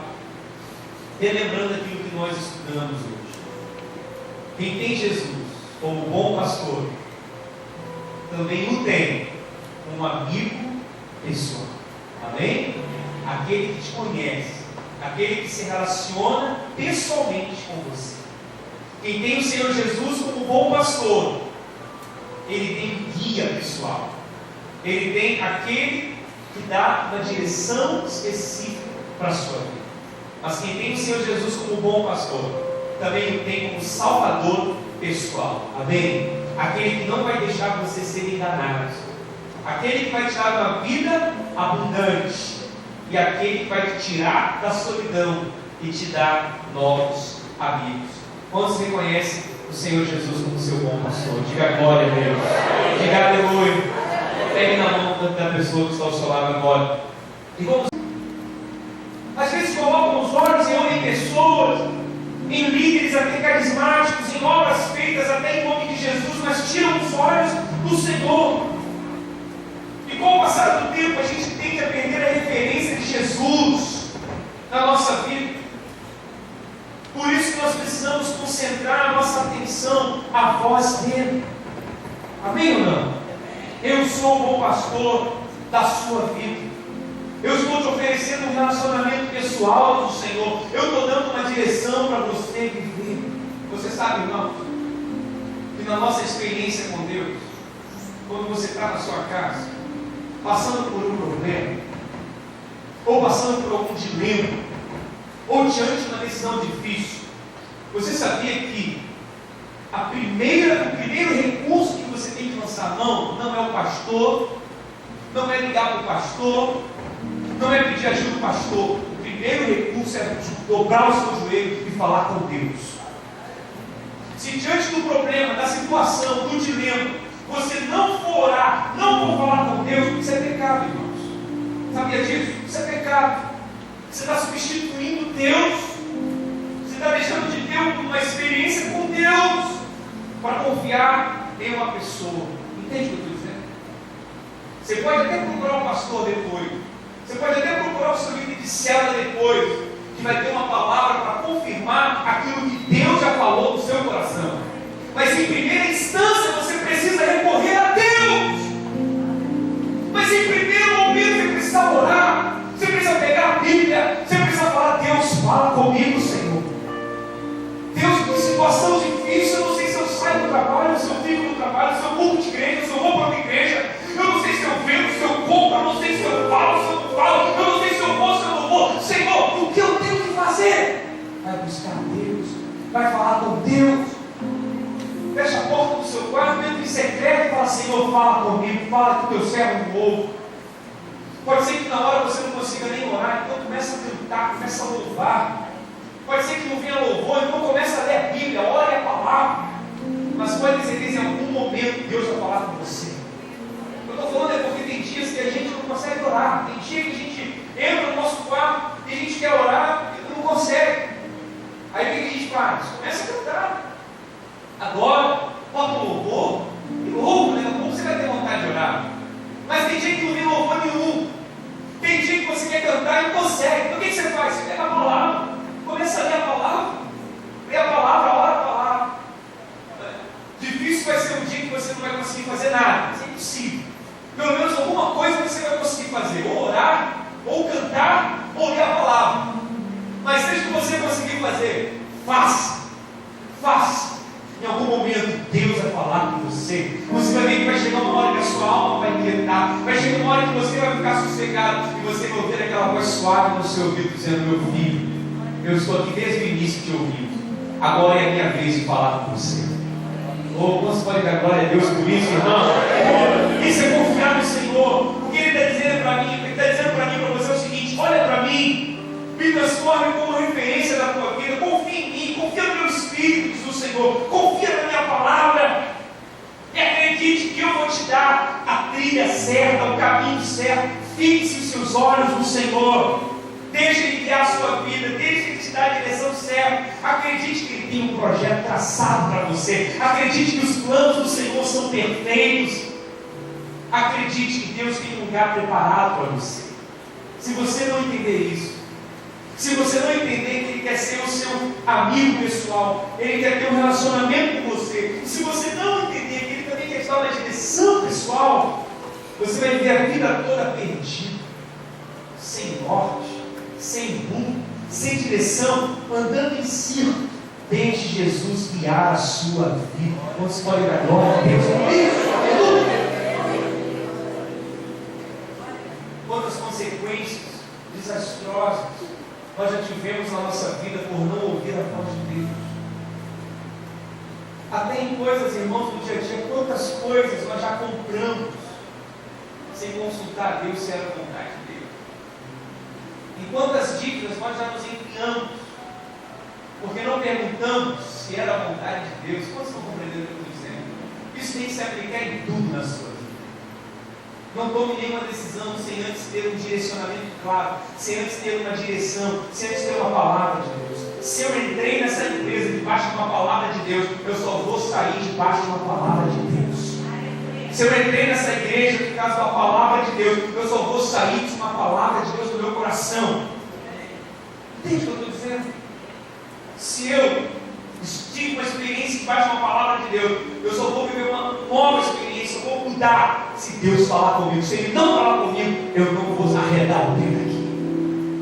relembrando aquilo que nós estudamos hoje. Quem tem Jesus como bom pastor também o tem um amigo pessoal. Amém? Aquele que te conhece, aquele que se relaciona pessoalmente com você. Quem tem o Senhor Jesus como bom pastor, ele tem um guia pessoal. Ele tem aquele que dá uma direção específica para a sua vida. Mas quem tem o Senhor Jesus como bom pastor, também o tem como salvador pessoal. Amém? Aquele que não vai deixar você ser enganado. Aquele que vai te dar uma vida abundante. E aquele que vai te tirar da solidão e te dar novos amigos. Quantos reconhecem o Senhor Jesus como seu bom pastor? Diga glória a Deus. Diga aleluia. Pegue na mão da pessoa que está ao seu lado agora. E vamos. Às vezes colocam os olhos em pessoas, em líderes até carismáticos, em obras feitas até em nome de Jesus, mas tiram os olhos do Senhor. E com o passar do tempo a gente tende a perder a referência de Jesus na nossa vida. Por isso que nós precisamos concentrar a nossa atenção à voz dele. Amém ou não? Eu sou o bom pastor da sua vida. Eu estou te oferecendo um relacionamento pessoal com o Senhor. Eu estou dando uma direção para você viver. Você sabe, irmão, que na nossa experiência com Deus, quando você está na sua casa, passando por um problema, ou passando por algum dilema, ou diante de uma decisão difícil, você sabia que o primeiro recurso que você tem que lançar a mão não é o pastor, não é ligar para o pastor, não é pedir ajuda do pastor. O primeiro recurso é dobrar o seu joelho e falar com Deus. Se diante do problema, da situação, do dilema, você não for orar, não for falar com Deus, isso é pecado, irmãos. Sabia disso? Isso é pecado. Você está substituindo Deus. Você está deixando de ter uma experiência com Deus para confiar em uma pessoa. Entende o que eu estou dizendo? Você pode até procurar um pastor depois. Você pode até procurar o seu líder de célula depois, que vai ter uma palavra para confirmar aquilo que Deus já falou no seu coração. Mas em primeira instância você precisa recorrer a Deus. Mas em primeiro momento você precisa orar. Você precisa pegar a Bíblia. Você precisa falar: Deus, fala comigo, Senhor. Deus, que situação difícil. Eu não sei se eu saio do trabalho, se eu fico no trabalho, se eu mudo de igreja, se eu vou para outra igreja. Eu não sei se eu vendo, se eu compro, eu não sei se eu falo, se eu não falo, eu não sei se eu vou, se eu não vou. Senhor, o que eu tenho que fazer? Vai buscar Deus, vai falar com Deus. Fecha a porta do seu quarto, entra em secreto e fala: Senhor, fala comigo, fala com o teu servo novo. Pode ser que na hora você não consiga nem orar, então começa a cantar, começa a louvar. Pode ser que não venha louvor, então começa a ler a Bíblia, ore a palavra. Mas pode ter certeza, em algum momento Deus vai falar com você. Eu estou falando porque tem dias que a gente não consegue orar. Tem dias que a gente entra no nosso quarto e a gente quer orar e não consegue. Aí o que a gente faz? Começa a cantar. Agora, bota o louvor e louva, né? Como você vai ter vontade de orar? Mas tem dia que não vem louvor nenhum. Tem dia que você quer cantar e não consegue. Então o que você faz? Você pega a palavra, começa a ler a palavra, lê a palavra, ora a palavra. Difícil vai ser um dia que você não vai conseguir fazer nada. Isso é impossível. Pelo menos alguma coisa você vai conseguir fazer, ou orar, ou cantar, ou ler a palavra. Mas seja o que você conseguir fazer, faça. Em algum momento Deus vai falar com você. Você vai ver que vai chegar uma hora que a sua alma vai quietar. Vai chegar uma hora que você vai ficar sossegado e você vai ouvir aquela voz suave no seu ouvido dizendo: meu filho, eu estou aqui desde o início te ouvindo. Agora é a minha vez de falar com você. Oh, você pode dar glória a Deus por isso, irmão? Isso é confiar no Senhor. O que Ele está dizendo para mim? Ele está dizendo para mim, para você é o seguinte: olha para mim, me transforme como referência da tua vida. Confia em mim, confia no meu Espírito, diz o Senhor. Confia na minha palavra. E acredite que eu vou te dar a trilha certa, o caminho certo. Fixe os seus olhos no Senhor. Deixe Ele guiar a sua vida, deixe Ele te dar a direção certa. Acredite que Ele tem um projeto traçado para você. Acredite que os planos do Senhor são perfeitos. Acredite que Deus tem um lugar preparado para você. Se você não entender isso, se você não entender que Ele quer ser o seu amigo pessoal, Ele quer ter um relacionamento com você, se você não entender que Ele também quer te dar uma direção pessoal, você vai viver a vida toda perdido, sem norte, sem rumo, sem direção, andando em círculo. Deixe Jesus guiar a sua vida. Quantos podem dar glória a Deus por isso? Quantas consequências desastrosas nós já tivemos na nossa vida por não ouvir a voz de Deus. Até em coisas, irmãos, do dia a dia, quantas coisas nós já compramos sem consultar a Deus se era a vontade de Deus. E quantas dívidas nós já nos enfiamos porque não perguntamos se era a vontade de Deus. Quantos estão compreendendo o que eu estou dizendo? Isso tem que se aplicar em tudo na sua vida. Não tome nenhuma decisão sem antes ter um direcionamento claro, sem antes ter uma direção, sem antes ter uma palavra de Deus. Se eu entrei nessa empresa debaixo de uma palavra de Deus, eu só vou sair debaixo de uma palavra de Deus. Se eu entrei nessa igreja por causa da palavra de Deus, eu só vou sair de uma palavra de Deus no meu coração. Entende o que eu estou dizendo? Se eu tive uma experiência debaixo de uma palavra de Deus, eu só vou viver uma nova experiência, eu vou mudar se Deus falar comigo. Se Ele não falar comigo, eu não vou arredar o dedo aqui.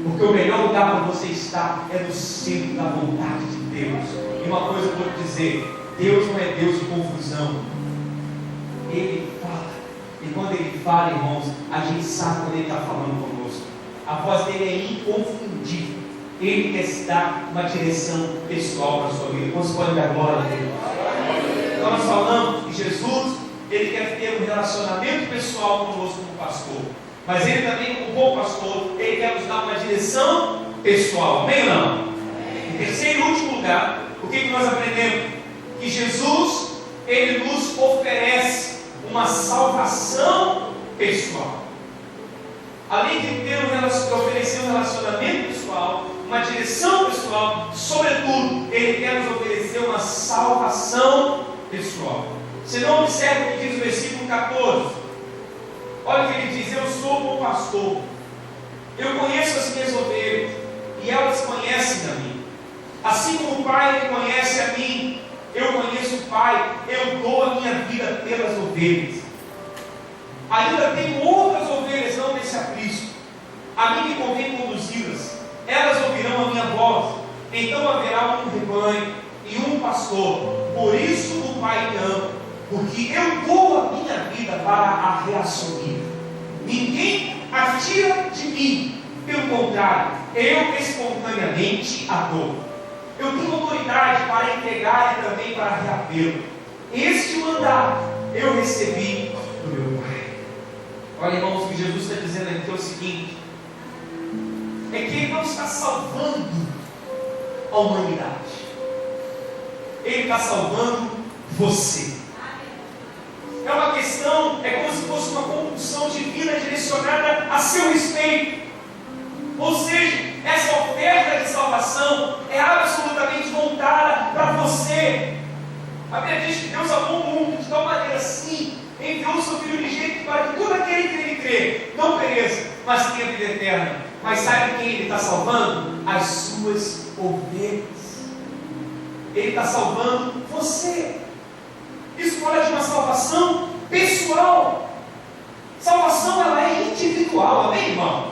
Porque o melhor lugar para você estar é no centro da vontade de Deus. E uma coisa eu vou te dizer: Deus não é Deus de confusão. Ele fala. E quando Ele fala, irmãos, a gente sabe quando Ele está falando conosco. A voz dele é inconfundível. Ele quer dar uma direção pessoal para a sua vida. Quantos podem dar glória a Deus? Então nós falamos que Jesus, Ele quer ter um relacionamento pessoal conosco como pastor. Mas Ele também, como bom pastor, Ele quer nos dar uma direção pessoal. Amém ou não? Em terceiro e último lugar, o que nós aprendemos? Que Jesus, Ele nos oferece uma salvação pessoal. Além de oferecer um relacionamento pessoal, uma direção pessoal, sobretudo, Ele quer nos oferecer uma salvação pessoal. Você não observa o que diz o versículo 14. Olha o que ele diz: eu sou o bom pastor, eu conheço as minhas ovelhas, e elas conhecem a mim. Assim como o Pai me conhece a mim, eu conheço o Pai, eu dou a minha vida pelas ovelhas. Ainda tenho outras ovelhas, não desse aprisco. A mim me convém conduzi-las. Elas ouvirão a minha voz. Então haverá um rebanho e um pastor. Por isso o Pai me ama, porque eu dou a minha vida para a reassumir. Ninguém a tira de mim. Pelo contrário, eu espontaneamente a dou. Eu tenho autoridade para entregar e também para reavê-lo. Este mandato eu recebi do meu Pai. Olha, irmãos, o que Jesus está dizendo aqui é o seguinte: é que Ele não está salvando a humanidade, Ele está salvando você. É uma questão, é como se fosse uma compulsão divina direcionada a seu respeito. Ou seja, essa oferta de salvação é absolutamente voltada para você. A Bíblia diz que Deus amou o mundo de tal maneira assim, enviou o seu Filho unigênito para que todo aquele que nele crê não pereça, mas tenha vida eterna. Mas sabe quem Ele está salvando? As suas ovelhas. Ele está salvando você. Isso fala de uma salvação pessoal. Salvação, ela é individual, amém, irmão?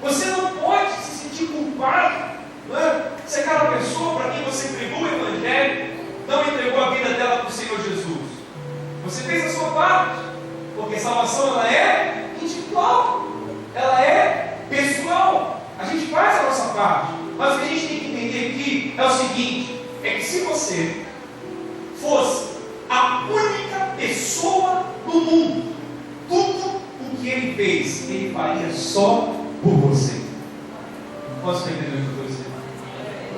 Você não pode se sentir culpado, não é? Se aquela pessoa para quem você pregou o Evangelho não entregou a vida dela para o Senhor Jesus. Você fez a sua parte, porque salvação ela é individual, ela é pessoal. A gente faz a nossa parte, mas o que a gente tem que entender aqui é o seguinte: é que se você fosse a única pessoa no mundo, tudo o que Ele fez, Ele faria só por você. Posso entender o que eu estou dizendo?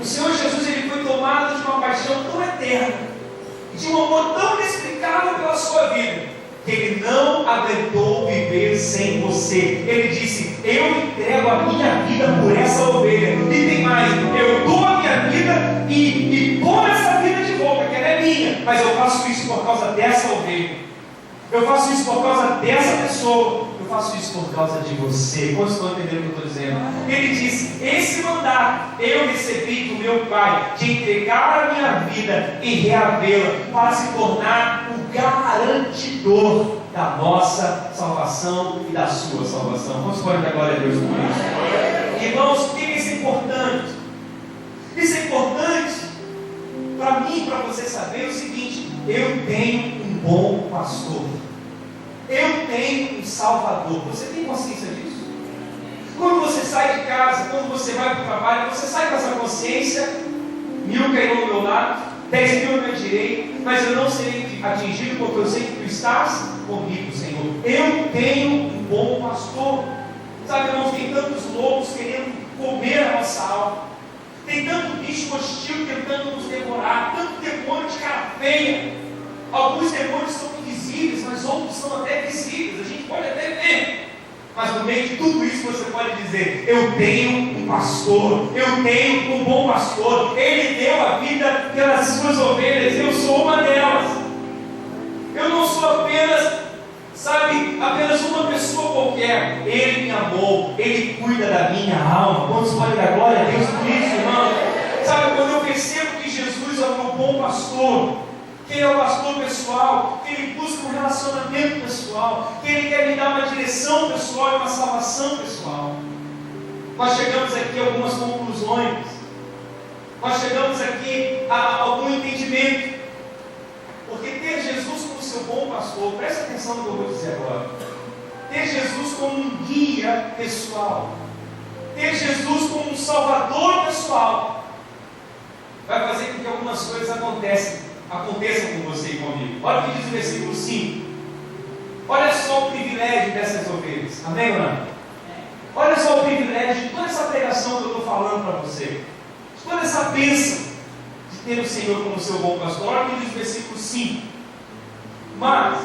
O Senhor Jesus, Ele foi tomado de uma paixão tão eterna, de um amor tão inexplicável pela sua vida, que Ele não aguentou viver sem você. Ele disse: eu entrego a minha vida por essa ovelha. E tem mais: eu dou a minha vida e tomo essa vida de volta, que ela é minha, mas eu faço isso por causa dessa ovelha. Eu faço isso por causa dessa pessoa. Eu faço isso por causa de você. Quantos estão entendendo o que eu estou dizendo? Ele disse: esse mandato eu recebi do meu Pai, de entregar a minha vida e reavê-la, para se tornar o garantidor da nossa salvação e da sua salvação. Quantos podem dar glória a Deus por isso? Irmãos, por que isso é importante? Isso é importante para mim e para você saber o seguinte: eu tenho um bom pastor. Eu tenho um Salvador. Você tem consciência disso? Quando você sai de casa, quando você vai para o trabalho, você sai com essa consciência: 1000 cairão do meu lado, 10.000 à minha direita, mas eu não serei atingido, porque eu sei que tu estás comigo, Senhor. Eu tenho um bom pastor. Sabe, irmãos, tem tantos lobos querendo comer a nossa alma, tem tanto bicho hostil tentando nos devorar, tanto demônio de cara feia. Alguns demônios são invisíveis, mas outros são até visíveis, a gente pode até ver. Mas no meio de tudo isso você pode dizer: eu tenho um pastor, eu tenho um bom pastor, ele deu a vida pelas suas ovelhas, eu sou uma delas. Eu não sou apenas uma pessoa qualquer. Ele me amou, ele cuida da minha alma. Quantos podem dar glória a Deus por isso, irmão? Sabe, quando eu percebo que Jesus é o meu bom pastor, que Ele é o pastor pessoal, que Ele busca um relacionamento pessoal, que Ele quer me dar uma direção pessoal e uma salvação pessoal. Nós chegamos aqui a algumas conclusões, nós chegamos aqui a algum entendimento, porque ter Jesus como seu bom pastor, presta atenção no que eu vou dizer agora, ter Jesus como um guia pessoal, ter Jesus como um salvador pessoal, vai fazer com que algumas coisas aconteçam com você e comigo. Olha o que diz o versículo 5. Olha só o privilégio dessas ovelhas. Amém ou não? Olha só o privilégio de toda essa pregação que eu estou falando para você, de toda essa bênção de ter o Senhor como seu bom pastor. Olha o que diz o versículo 5. Mas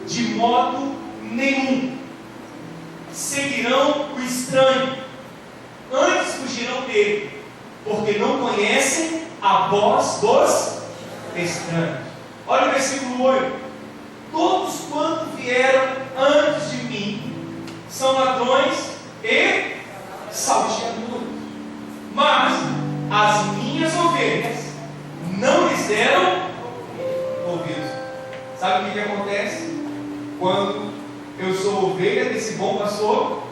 de modo nenhum seguirão o estranho, antes fugirão dele, porque não conhecem a voz dos estranhos. Olha o versículo 8. Todos quanto vieram antes de mim são ladrões e salteadores, mas as minhas ovelhas não lhes deram ouvidos. Sabe o que acontece? Quando eu sou ovelha desse bom pastor,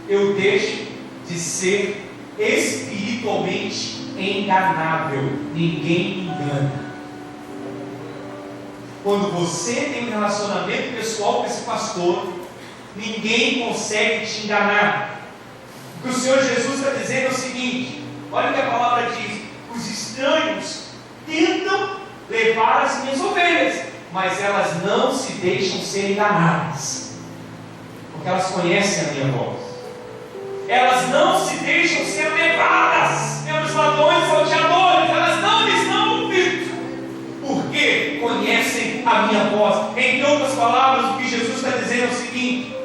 eu deixo de ser espiritualmente enganável. Ninguém me engana. Quando você tem um relacionamento pessoal com esse pastor, ninguém consegue te enganar. O que o Senhor Jesus está dizendo é o seguinte: olha o que a palavra diz: os estranhos tentam levar as minhas ovelhas, mas elas não se deixam ser enganadas, porque elas conhecem a minha voz. Elas não se deixam ser levadas pelos ladrões e salteadores, elas não lhes dão ouvidos, porque conhecem a minha voz. Em outras palavras, o que Jesus está dizendo é o seguinte: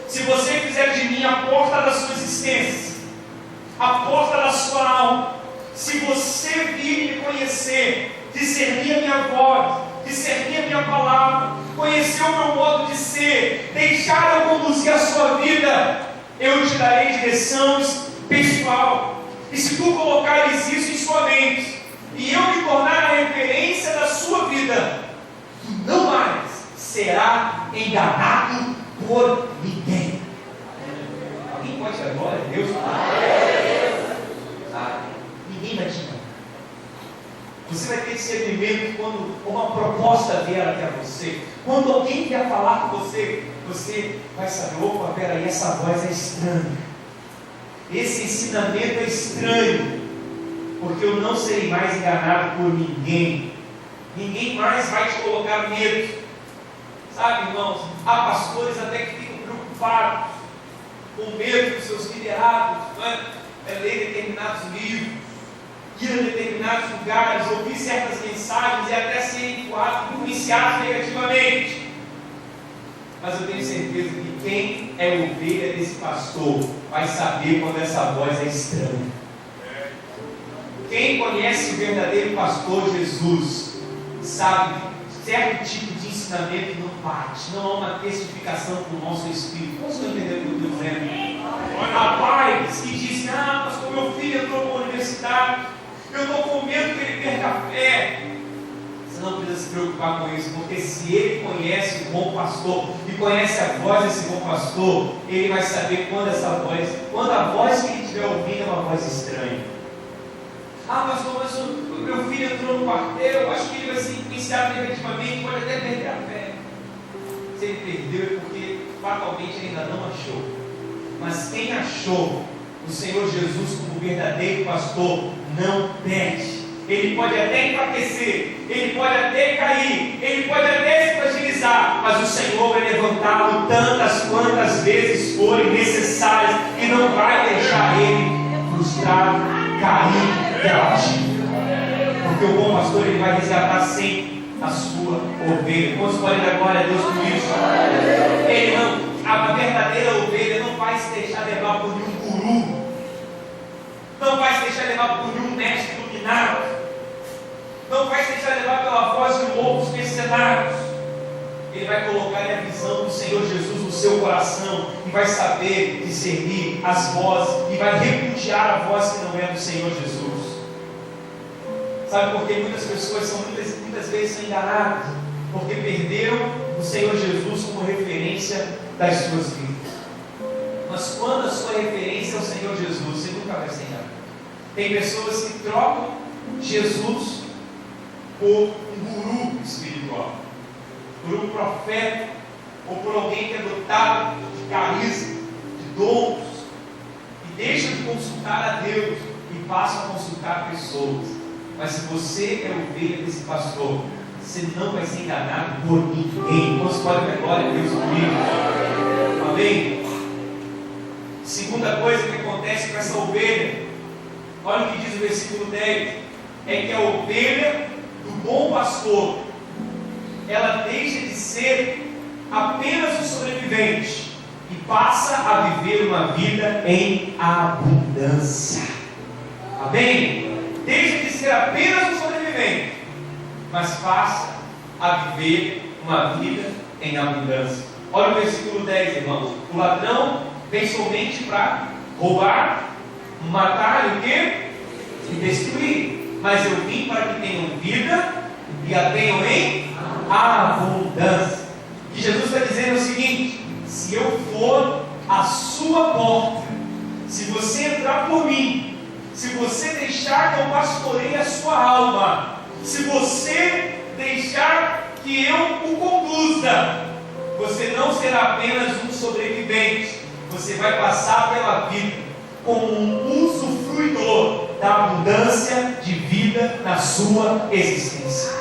se você fizer de mim a porta da sua existência, a porta da sua alma, se você vir me conhecer, discernir a minha voz, discernir a minha palavra, conhecer o meu modo de ser, deixar eu conduzir a sua vida, eu te darei direção pessoal. E se tu colocares isso em sua mente, e eu me tornar a referência da sua vida, tu não mais será enganado por ninguém. Alguém pode dar glória a Deus? Ninguém vai te enganar. Você vai ter discernimento quando uma proposta vier até você. Quando alguém vier falar com você, você vai saber: opa, peraí, essa voz é estranha, esse ensinamento é estranho, porque eu não serei mais enganado por ninguém. Ninguém mais vai te colocar medo. Sabe, irmãos, há pastores até que ficam preocupados com medo dos seus liderados, ler determinados livros, ir a determinados lugares, ouvir certas mensagens e até serem influenciados negativamente. Mas eu tenho certeza que quem é ovelha desse pastor vai saber quando essa voz é estranha. Quem conhece o verdadeiro pastor Jesus sabe que certo tipo de ensinamento não bate, não há uma testificação para o nosso espírito. Como você entendeu o que eu estou dizendo? Há pais que dizem: pastor, meu filho entrou para a universidade, eu estou com medo que ele perca a fé. Você não precisa se preocupar com isso, porque se ele conhece o bom pastor e conhece a voz desse bom pastor, ele vai saber quando a voz que ele estiver ouvindo é uma voz estranha. Pastor, mas o meu filho entrou no quartel, eu acho que ele vai ser influenciado negativamente, pode até perder a fé. Se ele perdeu é porque fatalmente ele ainda não achou. Mas quem achou o Senhor Jesus como verdadeiro pastor não perde. Ele pode até enfraquecer, ele pode até cair, ele pode até se fragilizar, mas o Senhor vai levantá-lo tantas quantas vezes forem necessárias e não vai deixar ele frustrado, cair e abatido. Porque o bom pastor, ele vai resgatar sempre a sua ovelha. Quantos podem dar glória a Deus por isso? Ele não, a verdadeira ovelha não vai se deixar levar por nenhum guru, não vai se deixar levar por nenhum mestre iluminado, não vai se deixar levar pela voz de loucos mercenários. Ele vai colocar a visão do Senhor Jesus no seu coração e vai saber discernir as vozes e vai repudiar a voz que não é do Senhor Jesus. Sabe por que muitas pessoas são muitas vezes enganadas? Porque perderam o Senhor Jesus como referência das suas vidas. Mas quando a sua referência é o Senhor Jesus, você nunca vai ser enganado. Tem pessoas que trocam Jesus por um guru espiritual, por um profeta, ou por alguém que é dotado de carisma, de dons, e deixam de consultar a Deus e passam a consultar pessoas. Mas se você é ovelha desse pastor, você não vai ser enganado por ninguém. Você pode dar glória a Deus comigo. Amém? Segunda coisa que acontece com essa ovelha, olha o que diz o versículo 10, é que a ovelha do bom pastor, ela deixa de ser apenas um sobrevivente e passa a viver uma vida em abundância. Amém? Deixa de ser apenas um sobrevivente, mas passa a viver uma vida em abundância. Olha o versículo 10, irmãos. O ladrão vem somente para roubar, matar e o quê? E destruir. Mas eu vim para que tenham vida e a tenham em abundância. O que Jesus está dizendo é o seguinte: se eu for a sua porta, se você entrar por mim, se você deixar que eu pastoreie a sua alma, se você deixar que eu o conduza, você não será apenas um sobrevivente, você vai passar pela vida como um usufruidor da abundância de vida na sua existência.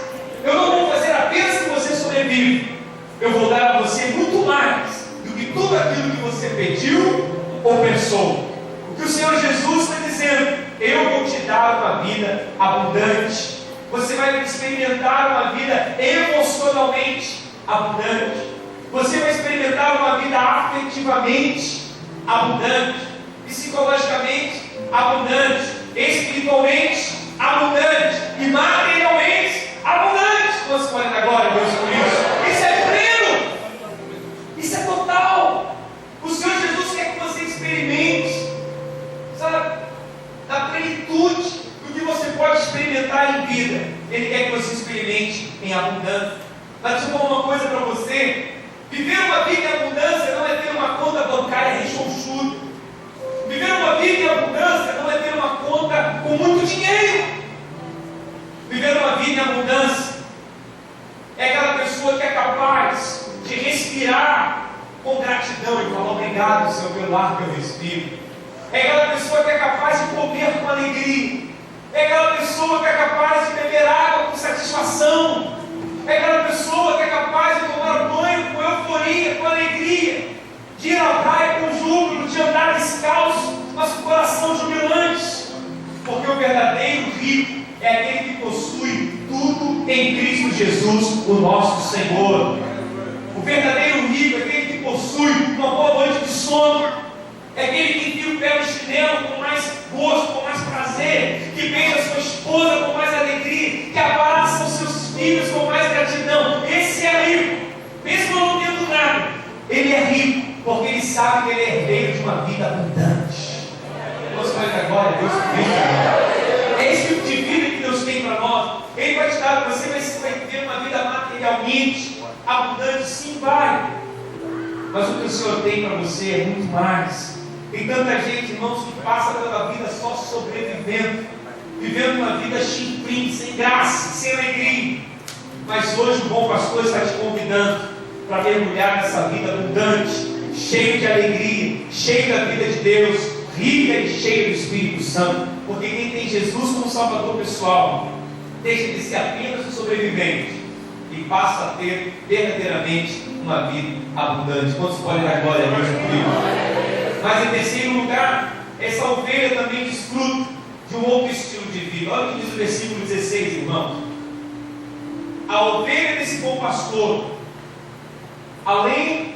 Eu não vou fazer apenas que você sobrevive, eu vou dar a você muito mais do que tudo aquilo que você pediu ou pensou. O que o Senhor Jesus está dizendo: eu vou te dar uma vida abundante. Você vai experimentar uma vida emocionalmente abundante. Você vai experimentar uma vida afetivamente abundante, psicologicamente abundante, espiritualmente abundante e materialmente abundante. Você pode dar glória a Deus por isso? Isso é pleno, isso é total. O Senhor Jesus quer que você experimente, sabe, da plenitude do que você pode experimentar em vida. Ele quer que você experimente em abundância. Mas deixa eu falar uma coisa para você: viver uma vida em abundância não é ter uma conta bancária rechonchuda. Viver uma vida em abundância não é ter uma conta com muito dinheiro. Viver uma vida em abundância é aquela pessoa que é capaz de respirar com gratidão e falar: obrigado, Senhor, pelo ar que eu respiro. É aquela pessoa que é capaz de comer com alegria. É aquela pessoa que é capaz de beber água com satisfação. É aquela pessoa que é capaz de tomar banho com euforia, com alegria, de ir à praia com júbilo, de andar descalço, mas com o coração jubilante. Porque o verdadeiro rico é aquele que possui tudo em Cristo Jesus, o nosso Senhor. O verdadeiro rico é aquele que possui uma boa noite de sono, é aquele que enfia o pé no chinelo com mais gosto, com mais prazer, que beija sua esposa com mais alegria, que abraça os seus filhos com mais gratidão. Esse é rico, mesmo não tendo nada. Ele é rico porque ele sabe que ele é herdeiro de uma vida abundante. Você vai dar glória a Deus por isso. É esse tipo de vida que Deus tem para nós. Ele vai te dar, você vai ter uma vida materialmente abundante, sim, vai. Mas o que o Senhor tem para você é muito mais. Tem tanta gente, irmãos, que passa pela vida só sobrevivendo, vivendo uma vida chinfrim, sem graça, sem alegria. Mas hoje o bom pastor está te convidando para mergulhar nessa vida abundante, cheio de alegria, cheio da vida de Deus, rica e cheio do Espírito Santo. Porque quem tem Jesus como Salvador pessoal, deixa de ser apenas um sobrevivente e passa a ter verdadeiramente uma vida abundante. Quantos podem dar glória a Deus comigo? Mas em terceiro lugar, essa ovelha também desfruta de um outro estilo de vida. Olha o que diz o versículo 16, irmãos. A ovelha desse bom pastor, além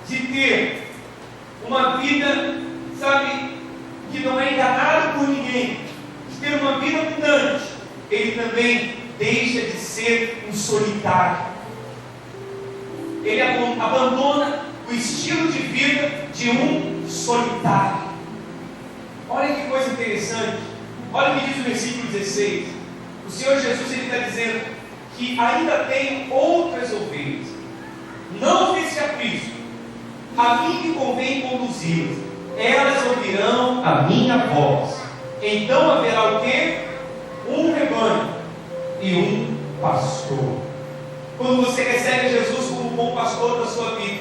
de ter uma vida, sabe, que não é enganado por ninguém, de ter uma vida abundante, ele também deixa de ser um solitário. Ele abandona o estilo de vida de um solitário. Olha que coisa interessante. Olha o que diz o versículo 16. O Senhor Jesus está dizendo que ainda tem outras ovelhas. Não viste a Cristo. A mim me convém conduzi-las. Elas ouvirão a minha voz. Então haverá o quê? Um rebanho e um pastor. Quando você recebe Jesus como bom pastor da sua vida,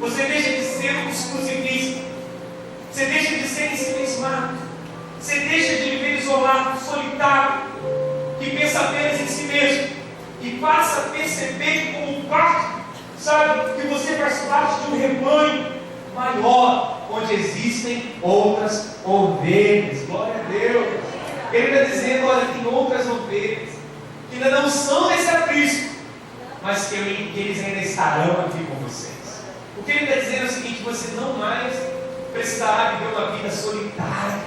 você deixa de ser um exclusivista, você deixa de ser ensimismado, você deixa de viver isolado, solitário, que pensa apenas em si mesmo, e passa a perceber que como parte, sabe, que você faz parte de um rebanho maior, onde existem outras ovelhas. Glória a Deus. Ele está dizendo, olha, tem outras ovelhas que ainda não são desse aprisco, mas que eles ainda estarão aqui com vocês. O que ele está dizendo é o seguinte: você não mais precisará viver uma vida solitária.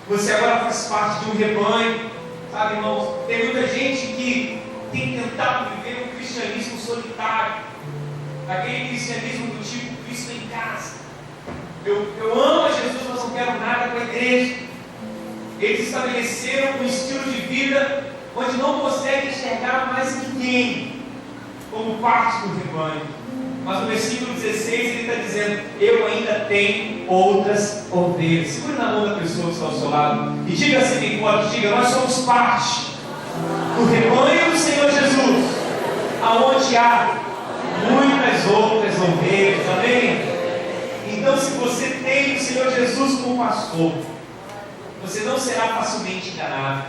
Você agora faz parte de um rebanho. Sabe, irmãos, tem muita gente que tem tentado viver um cristianismo solitário, aquele cristianismo do tipo Cristo em casa. Eu amo a Jesus, mas não quero nada com a igreja. Eles estabeleceram um estilo de vida onde não conseguem enxergar mais ninguém como parte do rebanho. Mas no versículo 16 ele está dizendo: eu ainda tenho outras ovelhas. Segure na mão da pessoa que está ao seu lado e diga assim bem forte, diga: nós somos parte do rebanho do Senhor Jesus, aonde há muitas outras ovelhas. Amém? Então, se você tem o Senhor Jesus como pastor, você não será facilmente enganado.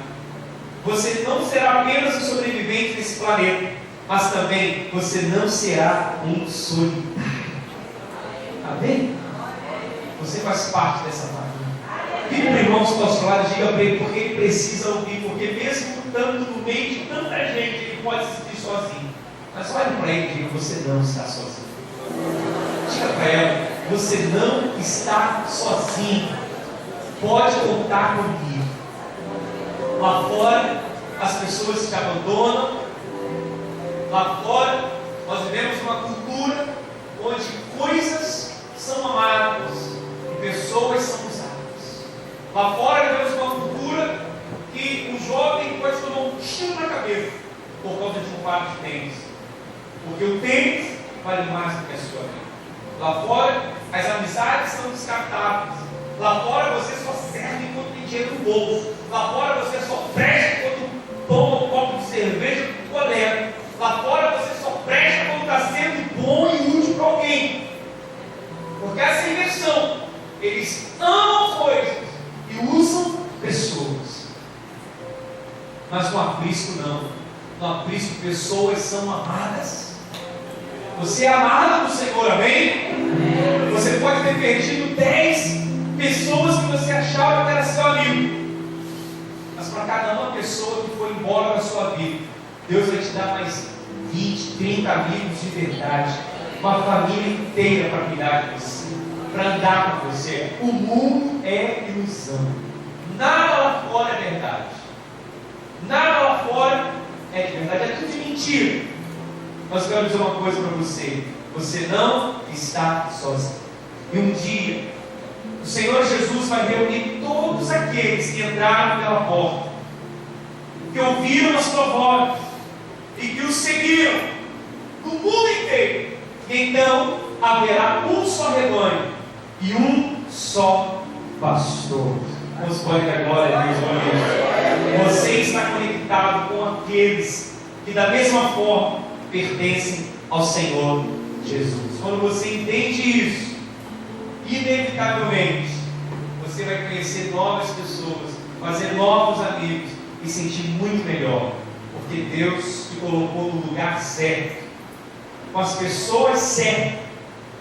Você não será apenas um sobrevivente desse planeta, mas também você não será um solitário. Amém? Você faz parte dessa família. Vire para o irmão que está ao seu lado e diga para ele porque ele precisa ouvir, porque mesmo estando no meio de tanta gente, ele pode se sentir sozinho. Mas olhe para ele e diga: você não está sozinho. Diga para ela: você não está sozinho. Pode contar comigo. Lá fora, as pessoas te abandonam. Lá fora, nós vivemos uma cultura onde coisas são amadas e pessoas são usadas. Lá fora, vivemos uma cultura que o jovem pode tomar um tiro na cabeça por causa de um par de tênis. Porque o tênis vale mais do que a sua vida. Lá fora, as amizades são descartáveis. Lá fora, você só serve enquanto tem dinheiro no bolso. Lá fora, você só presta quando toma um copo de cerveja com o colega. Lá fora, você só presta quando está sendo bom e útil para alguém. Porque essa inversão, eles amam coisas e usam pessoas. Mas no aprisco não. No aprisco, pessoas são amadas. Você é amado do Senhor, amém? Você pode ter perdido 10 pessoas que você achava que era seu amigo, mas para cada uma pessoa que foi embora da sua vida, Deus vai te dar mais 20, 30 amigos de verdade, uma família inteira para cuidar de você, para andar com você. O mundo é ilusão. Nada lá fora é verdade. Nada lá fora é de verdade. É tudo de mentira. Mas eu quero dizer uma coisa para você: você não está sozinho. E um dia o Senhor Jesus vai reunir todos aqueles que entraram pela porta, que ouviram a sua voz e que o seguiram no mundo inteiro. E então haverá um só rebanho e um só pastor. Deus pode dar glória a Deus. Você está conectado com aqueles que da mesma forma pertencem ao Senhor Jesus. Quando você entende isso, inevitavelmente, você vai conhecer novas pessoas, fazer novos amigos e sentir muito melhor, porque Deus te colocou no lugar certo, com as pessoas certas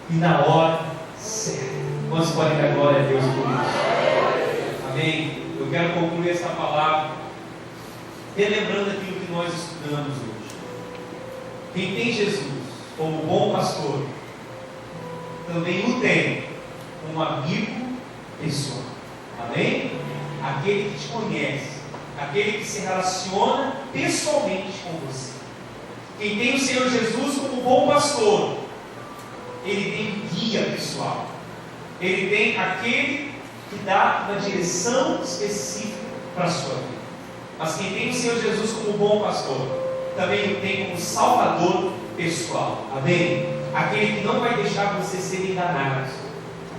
e na hora certa. Quantos podem dar glória a Deus por isso? Amém? Eu quero concluir essa palavra relembrando aquilo que nós estudamos hoje. Quem tem Jesus como bom pastor, também o tem como amigo pessoal. Amém? Aquele que te conhece, aquele que se relaciona pessoalmente com você. Quem tem o Senhor Jesus como bom pastor, ele tem um guia pessoal. Ele tem aquele que dá uma direção específica para a sua vida. Mas quem tem o Senhor Jesus como bom pastor, também o tem como salvador pessoal. Amém? Aquele que não vai deixar você ser enganado.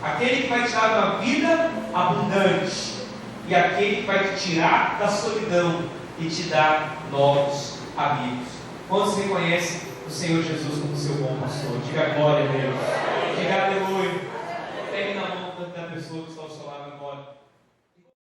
Aquele que vai te dar uma vida abundante. E aquele que vai te tirar da solidão e te dar novos amigos. Quantos reconhecem o Senhor Jesus como seu bom pastor? Diga glória a Deus. Diga aleluia. Pegue na mão da pessoa que está ao seu lado.